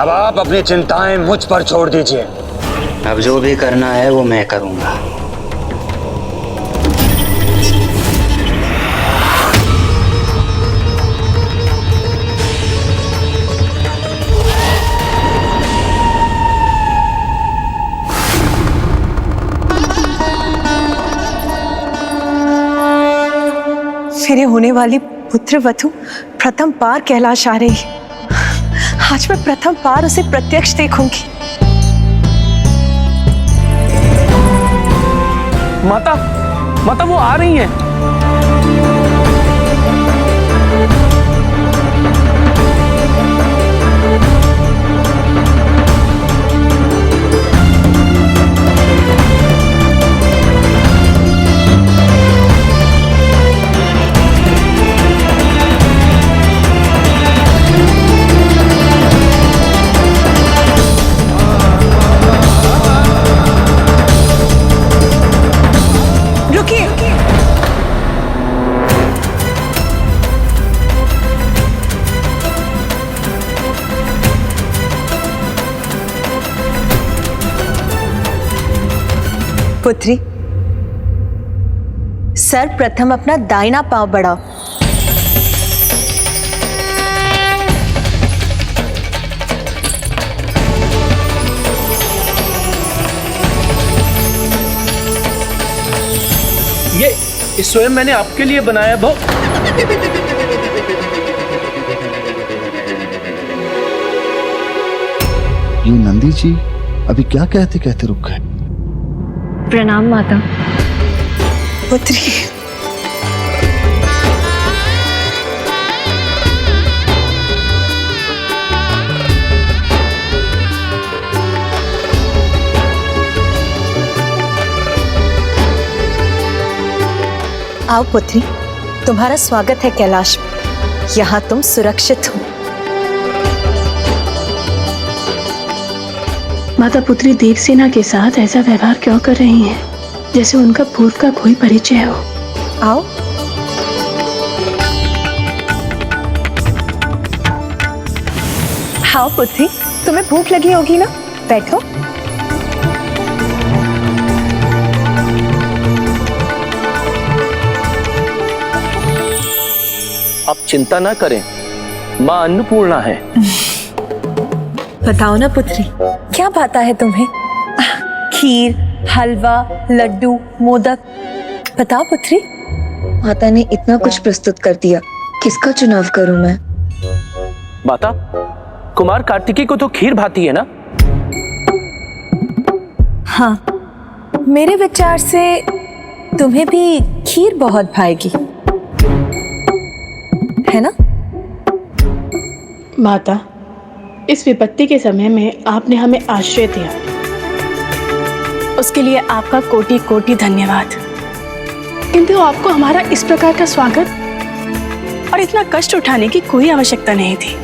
अब आप अपनी चिंताएं मुझ पर छोड़ दीजिए। अब जो भी करना है वो मैं करूंगा। मेरे होने वाली पुत्र वधू प्रथम बार कैलाश आ रही। आज मैं प्रथम बार उसे प्रत्यक्ष देखूंगी। माता, माता वो आ रही हैं। पुत्री, सर्वप्रथम अपना दाहिना पांव बढ़ाओ। ये स्वयं मैंने आपके लिए बनाया भो। ये नंदी जी अभी क्या कहते कहते रुक गए। प्रणाम माता। पुत्री, आओ पुत्री, तुम्हारा स्वागत है कैलाश में। यहाँ तुम सुरक्षित हो। माता पुत्री देवसेना के साथ ऐसा व्यवहार क्यों कर रही हैं? जैसे उनका पूर्व का कोई परिचय हो। आओ। हाँ पुत्री, तुम्हें भूख लगी होगी ना, बैठो। आप चिंता ना करें, माँ अन्नपूर्णा है। बताओ ना पुत्री, क्या भाता है तुम्हें? खीर, हलवा, लड्डू, मोदक, बताओ पुत्री। माता ने इतना कुछ प्रस्तुत कर दिया, किसका चुनाव करूं मैं? माता, कुमार कार्तिकेय को तो खीर भाती है ना? हाँ, मेरे विचार से तुम्हें भी खीर बहुत भाएगी, है ना? माता, इस विपत्ति के समय में आपने हमें आश्रय दिया, उसके लिए आपका कोटि कोटि धन्यवाद। किंतु आपको हमारा इस प्रकार का स्वागत और इतना कष्ट उठाने की कोई आवश्यकता नहीं थी।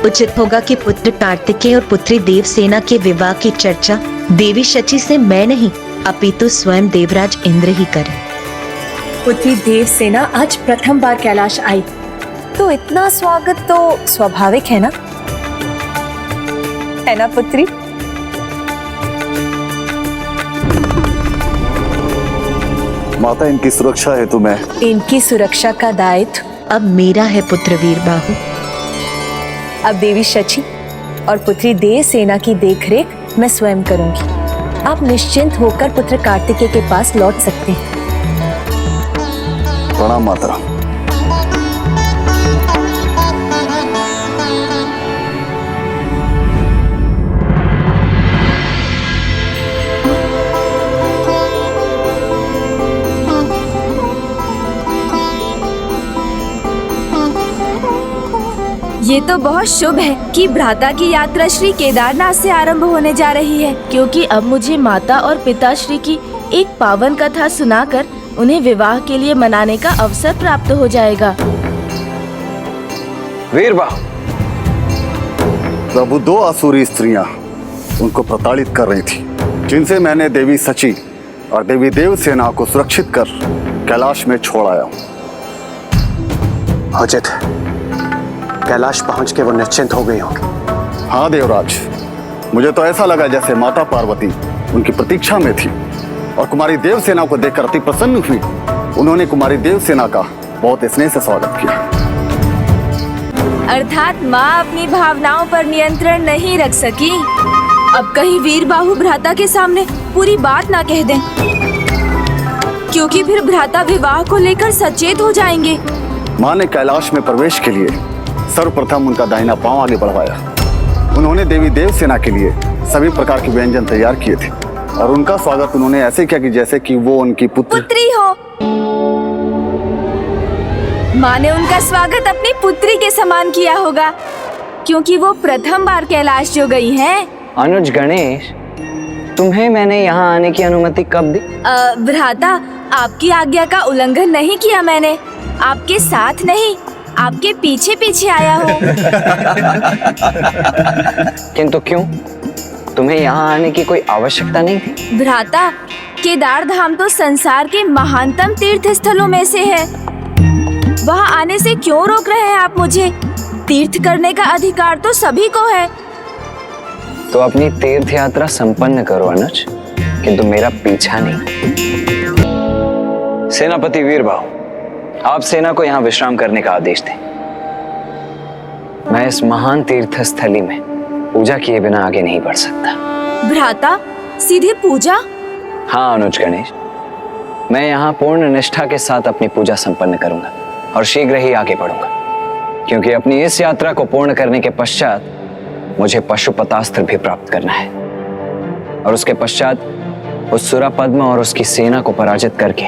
उचित होगा कि पुत्र कार्तिकेय और पुत्री देवसेना के विवाह की चर्चा देवी शची से मैं नहीं, अपितु स्वयं देवराज इंद्र ही करें। पुत्री देवसेना आज प्रथम बार कैलाश आई, तो इतना स्वागत तो स्वाभाविक है ना पुत्री? माता, इनकी सुरक्षा है तो मैं। इनकी सुरक्षा का दायित्व अब मेरा है पुत्र वीरबाहु। अब देवी शची और पुत्री देवसेना की देखरेख मैं स्वयं करूंगी। आप निश्चिंत होकर पुत्र कार्तिकेय के पास लौट सकते हैं। प्रणाम माता। ये तो बहुत शुभ है कि भ्राता की यात्रा श्री केदारनाथ से आरंभ होने जा रही है, क्योंकि अब मुझे माता और पिताश्री की एक पावन कथा सुनाकर उन्हें विवाह के लिए मनाने का अवसर प्राप्त हो जाएगा। वीरबाहु, प्रभु, दो आसुरी स्त्रियां उनको प्रताड़ित कर रही थी, जिनसे मैंने देवी सची और देवी देवसेना को सुरक्षित कर कैलाश में छोड़ आया हूं। उचित, कैलाश पहुंच के वो निश्चिंत हो गई होंगी। हाँ देवराज, मुझे तो ऐसा लगा जैसे माता पार्वती उनकी प्रतीक्षा में थी और कुमारी देवसेना को देखकर अति प्रसन्न हुई। उन्होंने कुमारी देवसेना का बहुत स्नेह से स्वागत किया। अर्थात माँ अपनी भावनाओं पर नियंत्रण नहीं रख सकी। अब कहीं वीरबाहु भ्राता के सामने पूरी बात ना कह दें, क्योंकि फिर भ्राता विवाह को लेकर सचेत हो जाएंगे। माँ ने कैलाश में प्रवेश के लिए सर्वप्रथम उनका दाहिना पांव आगे बढ़वाया। उन्होंने देवी देवसेना के लिए सभी प्रकार के व्यंजन तैयार किए थे और उनका स्वागत उन्होंने ऐसे किया कि जैसे कि वो उनकी पुत्री हो। माँ ने उनका स्वागत अपनी पुत्री के समान किया होगा, क्योंकि वो प्रथम बार कैलाश जो गई हैं। अनुज गणेश, तुम्हें मैंने यहाँ आने की अनुमति कब दी? भ्राता, आपकी आज्ञा का उल्लंघन नहीं किया मैंने। आपके साथ नहीं, आपके पीछे पीछे आया हूँ। किंतु क्यों? तुम्हें यहाँ आने की कोई आवश्यकता नहीं थी? भ्राता, केदार धाम तो संसार के महानतम तीर्थ स्थलों में से है। वहाँ आने से क्यों रोक रहे हैं आप मुझे? तीर्थ करने का अधिकार तो सभी को है। तो अपनी तीर्थ यात्रा संपन्न करो अनुज। किंतु मेरा पीछा नहीं। सेनापति वीरबाहु, आप सेना को यहां विश्राम करने का आदेश दें। मैं इस महान तीर्थ स्थली में पूजा किए बिना आगे नहीं बढ़ सकता। भ्राता, सीधे पूजा? हाँ अनुज गणेश, मैं यहाँ पूर्ण निष्ठा के साथ अपनी पूजा संपन्न करूंगा और शीघ्र ही आगे बढ़ूंगा, क्योंकि अपनी इस यात्रा को पूर्ण करने के पश्चात मुझे पशुपतास्त्र भी प्राप्त करना है और उसके पश्चात उस सुरापद्म और उसकी सेना को पराजित करके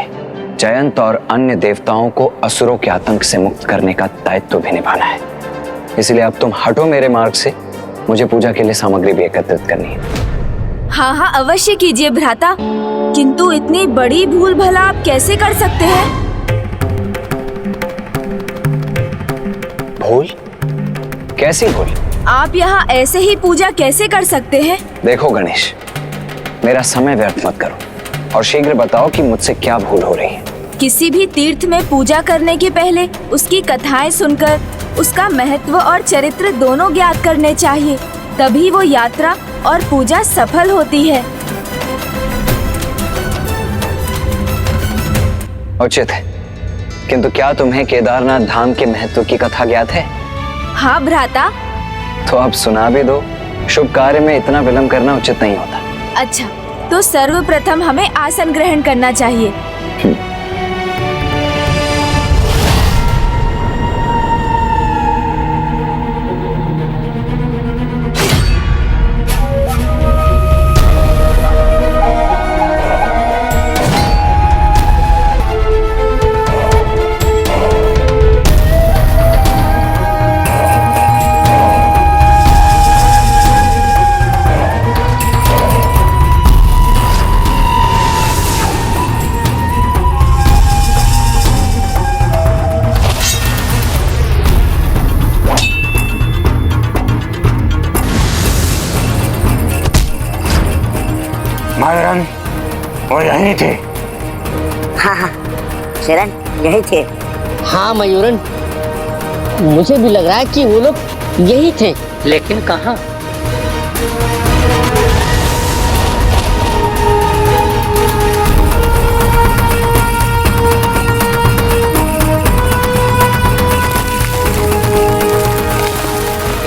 जयंत और अन्य देवताओं को असुरों के आतंक से मुक्त करने का दायित्व भी निभाना है। इसलिए अब तुम हटो मेरे मार्ग से, मुझे पूजा के लिए सामग्री भी एकत्रित करनी है। हाँ हाँ अवश्य कीजिए भ्राता, किंतु इतनी बड़ी भूल भला आप कैसे कर सकते हैं? भूल? कैसी भूल? आप यहाँ ऐसे ही पूजा कैसे कर सकते हैं? देखो गणेश, मेरा समय व्यर्थ मत करो और शीघ्र बताओ कि मुझसे क्या भूल हो रही है। किसी भी तीर्थ में पूजा करने के पहले उसकी कथाएं सुनकर उसका महत्व और चरित्र दोनों ज्ञात करने चाहिए, तभी वो यात्रा और पूजा सफल होती है। उचित है, किंतु क्या तुम्हें केदारनाथ धाम के महत्व की कथा ज्ञात है? हाँ भ्राता। तो अब सुना भी दो, शुभ कार्य में इतना विलंब करना उचित नहीं होता। अच्छा, तो सर्वप्रथम हमें आसन ग्रहण करना चाहिए। महारान, वो यहीं थे। हाँ हाँ शरण, यही थे। हाँ मयूरन, मुझे भी लग रहा है कि वो लोग यही थे, लेकिन कहाँ?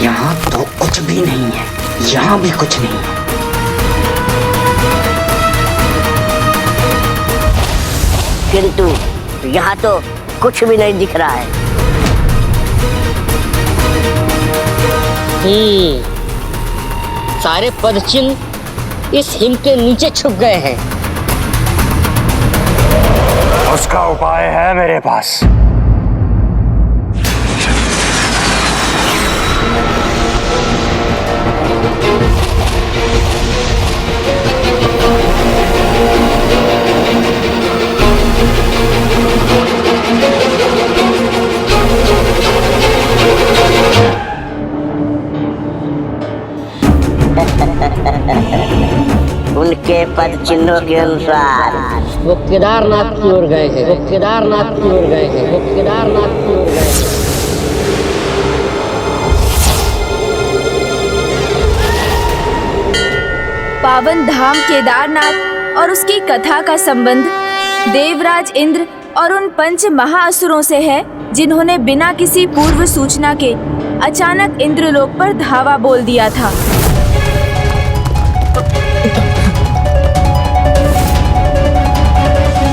यहाँ तो कुछ भी नहीं है, यहाँ भी कुछ नहीं है। किंतु यहाँ तो कुछ भी नहीं दिख रहा है। सारे पदचिन्ह इस हिम के नीचे छुप गए हैं। उसका उपाय है मेरे पास। उनके पद चिन्हों के अनुसार वो केदारनाथ की ओर गए हैं। वो केदारनाथ की ओर गए हैं। वो केदारनाथ की ओर गए हैं। पावन धाम केदारनाथ और उसकी कथा का संबंध देवराज इंद्र और उन पंच महाअसुरों से है, जिन्होंने बिना किसी पूर्व सूचना के अचानक इंद्रलोक पर धावा बोल दिया था।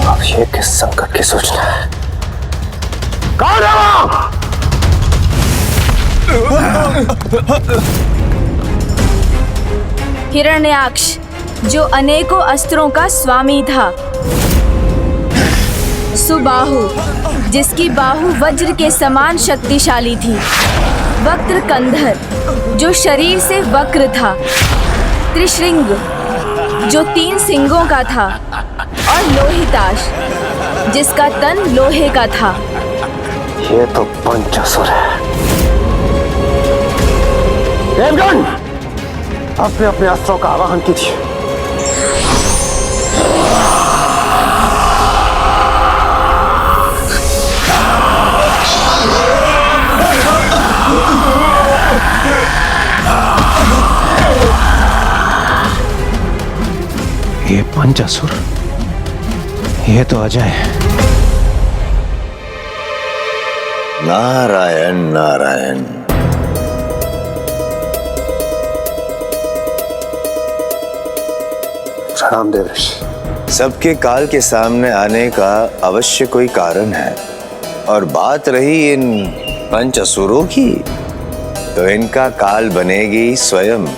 अब ये किस संकट की सूचना है? कौन है वो? हिरण्याक्ष, जो अनेकों अस्त्रों का स्वामी था। सुबाहु, जिसकी बाहु वज्र के समान शक्तिशाली थी। वक्रकंधर, जो शरीर से वक्र था। त्रिशृंग, जो 3 सिंगों का था। और लोहिताश, जिसका तन लोहे का था। ये तो पंचासुर है। देवगण, अपने अपने अस्त्रों का आवाहन कीजिए। ये पंचासुर, ये तो अजय है। नारायण नारायण। रामदेव, सबके काल के सामने आने का अवश्य कोई कारण है। और बात रही इन पंच असुरों की, तो इनका काल बनेगी स्वयं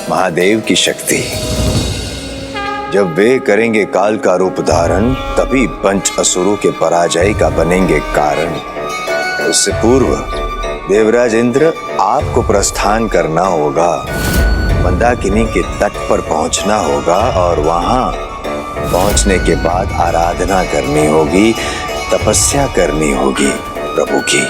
महादेव की शक्ति। जब वे करेंगे काल का रूप धारण, तभी पंच असुरों के पराजय का बनेंगे कारण। उससे पूर्व देवराज इंद्र, आपको प्रस्थान करना होगा, मंदाकिनी के तट पर पहुंचना होगा और वहां पहुंचने के बाद आराधना करनी होगी, तपस्या करनी होगी प्रभु की।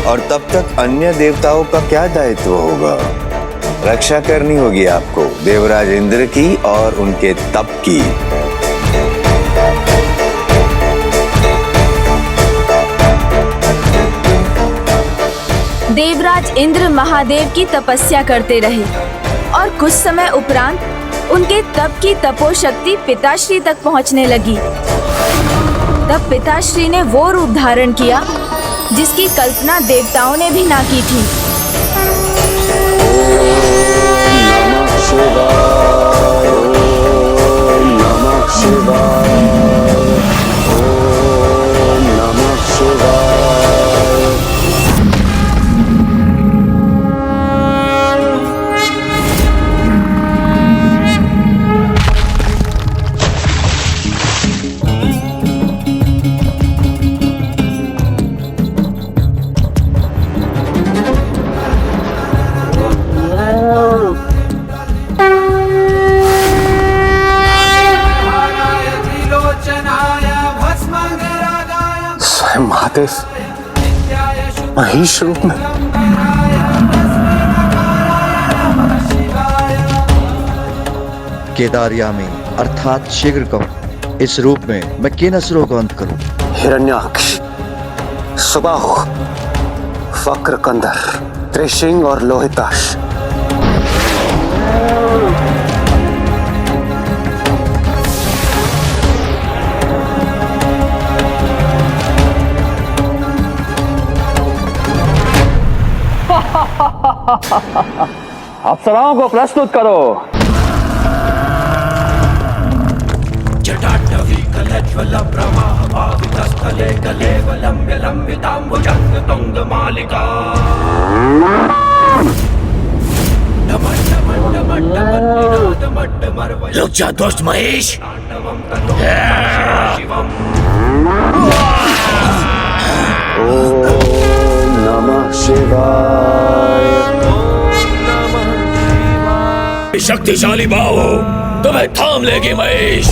और तब तक अन्य देवताओं का क्या दायित्व होगा? रक्षा करनी होगी आपको देवराज इंद्र की और उनके तप की। देवराज इंद्र महादेव की तपस्या करते रहे और कुछ समय उपरांत उनके तप की तपोशक्ति पिताश्री तक पहुंचने लगी। तब पिताश्री ने वो रूप धारण किया जिसकी कल्पना देवताओं ने भी ना की थी। महादेव महेश रूप में। केदारयामी अर्थात शीघ्र कहो, इस रूप में मैं किन असुरों को अंत करूं? हिरण्याक्ष, सुबाहु, वक्रकंदर, त्रिशिंग और लोहिताश। अप्सराओं को प्रस्तुत करो। रुक जा दोस्त महेश। ओम नमः शिवाय। शक्तिशाली बाहु तुम्हें थाम लेगी महेश।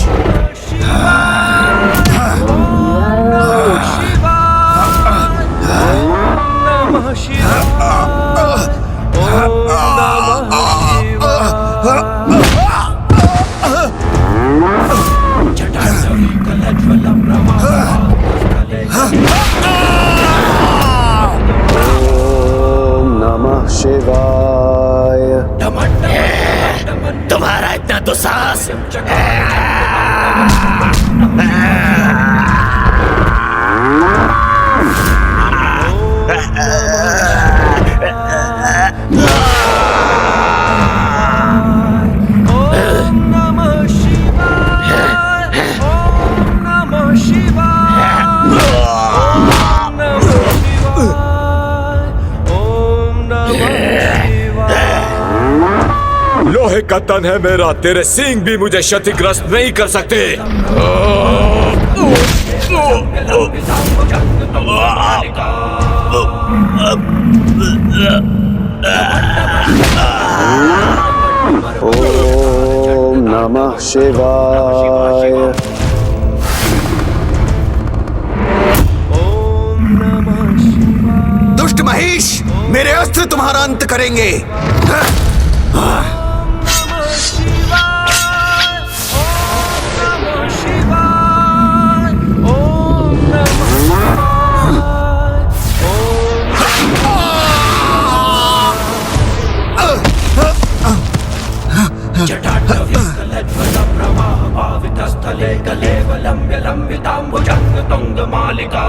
ओम नमः शिवाय। तुम्हारा इतना तो साहस। लोहे का तन है मेरा, तेरे सींग भी मुझे क्षतिग्रस्त नहीं कर सकते। ओम नमः शिवाय। दुष्ट महेश, मेरे अस्त्र तुम्हारा अंत करेंगे। लंब्य लंबिताम्बुजंग तुंग मालिका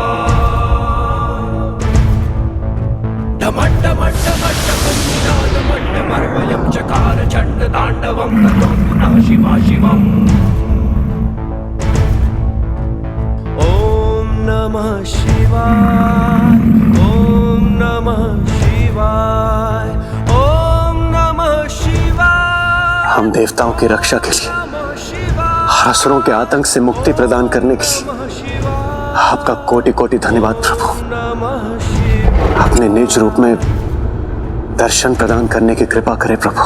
ढमट ढमट ढमट कुंजनाद मट्ट मर्वयं चकार चंड तांडवं ततोऽन्ना शिवा शिवम् ओम नमः शिवाय ओम नमः शिवाय ओम नमः शिवाय। हम देवताओं की रक्षा के लिए और असुरों के आतंक से मुक्ति प्रदान करने के लिए आपका कोटि कोटि धन्यवाद प्रभु। अपने निज रूप में दर्शन प्रदान करने की कृपा करें प्रभु।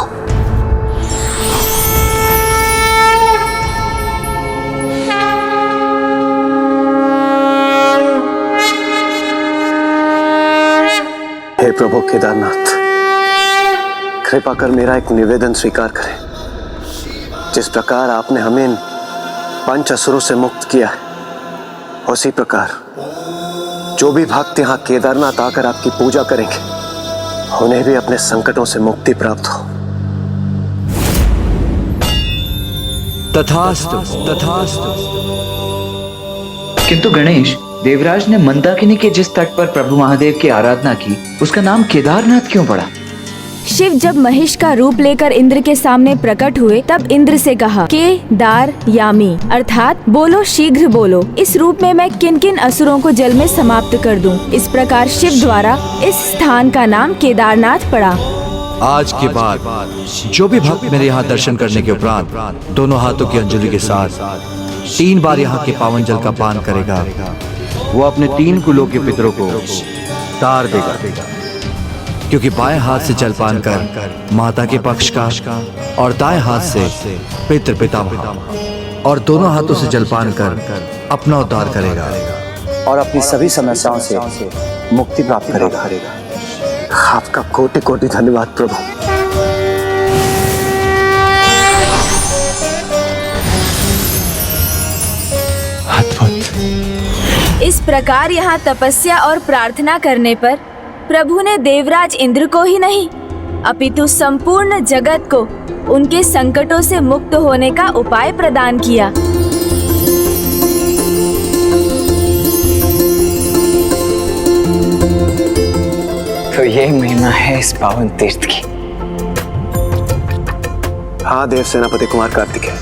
हे प्रभु केदारनाथ, कृपा कर मेरा एक निवेदन स्वीकार करें। जिस प्रकार आपने हमें इन 5 असुरों से मुक्त किया है, उसी प्रकार जो भी भक्त यहाँ केदारनाथ आकर आपकी पूजा करेंगे, उन्हें भी अपने संकटों से मुक्ति प्राप्त हो। तथास्तु तथास्तु। किंतु गणेश, देवराज ने मंदाकिनी के जिस तट पर प्रभु महादेव की आराधना की, उसका नाम केदारनाथ क्यों पड़ा? शिव जब महिष का रूप लेकर इंद्र के सामने प्रकट हुए, तब इंद्र से कहा के दार यामी, अर्थात बोलो शीघ्र बोलो, इस रूप में मैं किन किन असुरों को जल में समाप्त कर दूं। इस प्रकार शिव द्वारा इस स्थान का नाम केदारनाथ पड़ा। आज के बाद जो भी भक्त मेरे यहाँ दर्शन करने के उपरांत दोनों हाथों की अंजलि के साथ 3 बार यहाँ के पावन जल का पान करेगा, वो अपने 3 कुलों के पितरों को तार देगा। क्योंकि बाएं हाथ से जलपान कर माता के पक्ष का और दाएं हाथ से पितृ पितामह, और दोनों हाथों से जलपान कर अपना उद्धार करेगा और अपनी सभी समस्याओं से मुक्ति प्राप्त करेगा। आपका कोटि कोटि धन्यवाद प्रभु। इस प्रकार यहाँ तपस्या और प्रार्थना करने पर प्रभु ने देवराज इंद्र को ही नहीं, अपितु संपूर्ण जगत को उनके संकटों से मुक्त होने का उपाय प्रदान किया। तो ये महिमा है इस पावन तीर्थ की। हाँ देव सेनापति कुमार कार्तिकेय,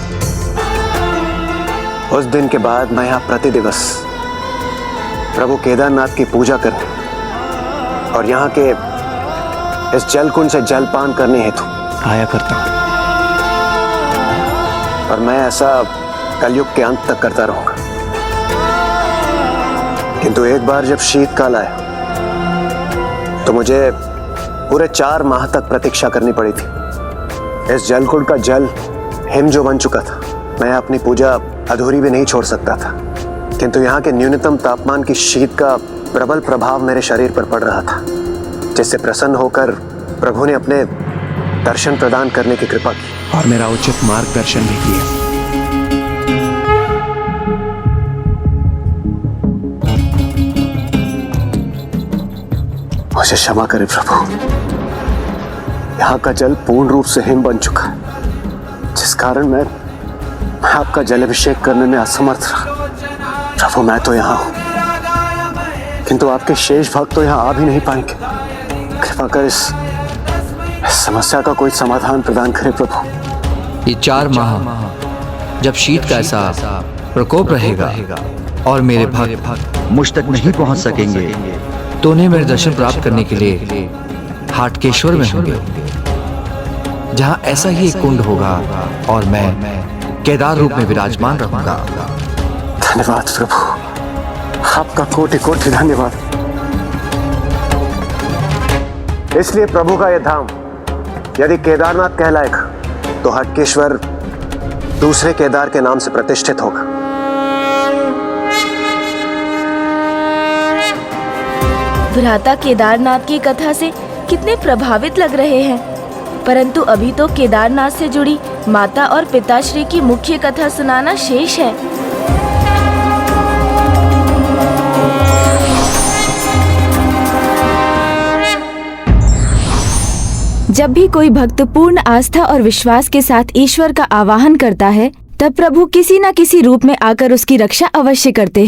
उस दिन के बाद मैं यहाँ प्रति दिवस प्रभु केदारनाथ की पूजा करने और यहाँ के इस जलकुंड से जलपान करने हेतु आया करता हूँ, और मैं ऐसा कलयुग के अंत तक करता रहूंगा। किंतु एक बार जब शीतकाल आया तो मुझे पूरे 4 माह तक प्रतीक्षा करनी पड़ी थी। इस जलकुंड का जल हिम जो बन चुका था, मैं अपनी पूजा अधूरी भी नहीं छोड़ सकता था। किंतु यहाँ के न्यूनतम तापमान की शीत का प्रबल प्रभाव मेरे शरीर पर पड़ रहा था, जिससे प्रसन्न होकर प्रभु ने अपने दर्शन प्रदान करने की कृपा की और मेरा उचित मार्गदर्शन भी किया। मुझे क्षमा करें प्रभु, यहाँ का जल पूर्ण रूप से हिम बन चुका है, जिस कारण मैं आपका जल अभिषेक करने में असमर्थ रहा। प्रभु मैं तो यहाँ हूँ, किंतु आपके शेष भक्त तो यहाँ आ भी नहीं पाएंगे। कृपा कर इस समस्या का कोई समाधान प्रदान करें प्रभु। ये 4 माह जब शीत का ऐसा प्रकोप रहेगा और मेरे भक्त मुझ तक नहीं पहुंच सकेंगे, तो उन्हें मेरे दर्शन प्राप्त करने के लिए हाटकेश्वर में होंगे, जहाँ ऐसा ही एक कुंड होगा और मैं केदार रूप में विराजमान रहूंगा। धन्यवाद प्रभु, आपका कोटि कोटि धन्यवाद। इसलिए प्रभु का यह धाम यदि केदारनाथ कहलाएगा, तो हाटकेश्वर दूसरे केदार के नाम से प्रतिष्ठित होगा। भ्राता केदारनाथ की कथा से कितने प्रभावित लग रहे हैं, परंतु अभी तो केदारनाथ से जुड़ी माता और पिताश्री की मुख्य कथा सुनाना शेष है। जब भी कोई भक्त पूर्ण आस्था और विश्वास के साथ ईश्वर का आवाहन करता है, तब प्रभु किसी न किसी रूप में आकर उसकी रक्षा अवश्य करते हैं।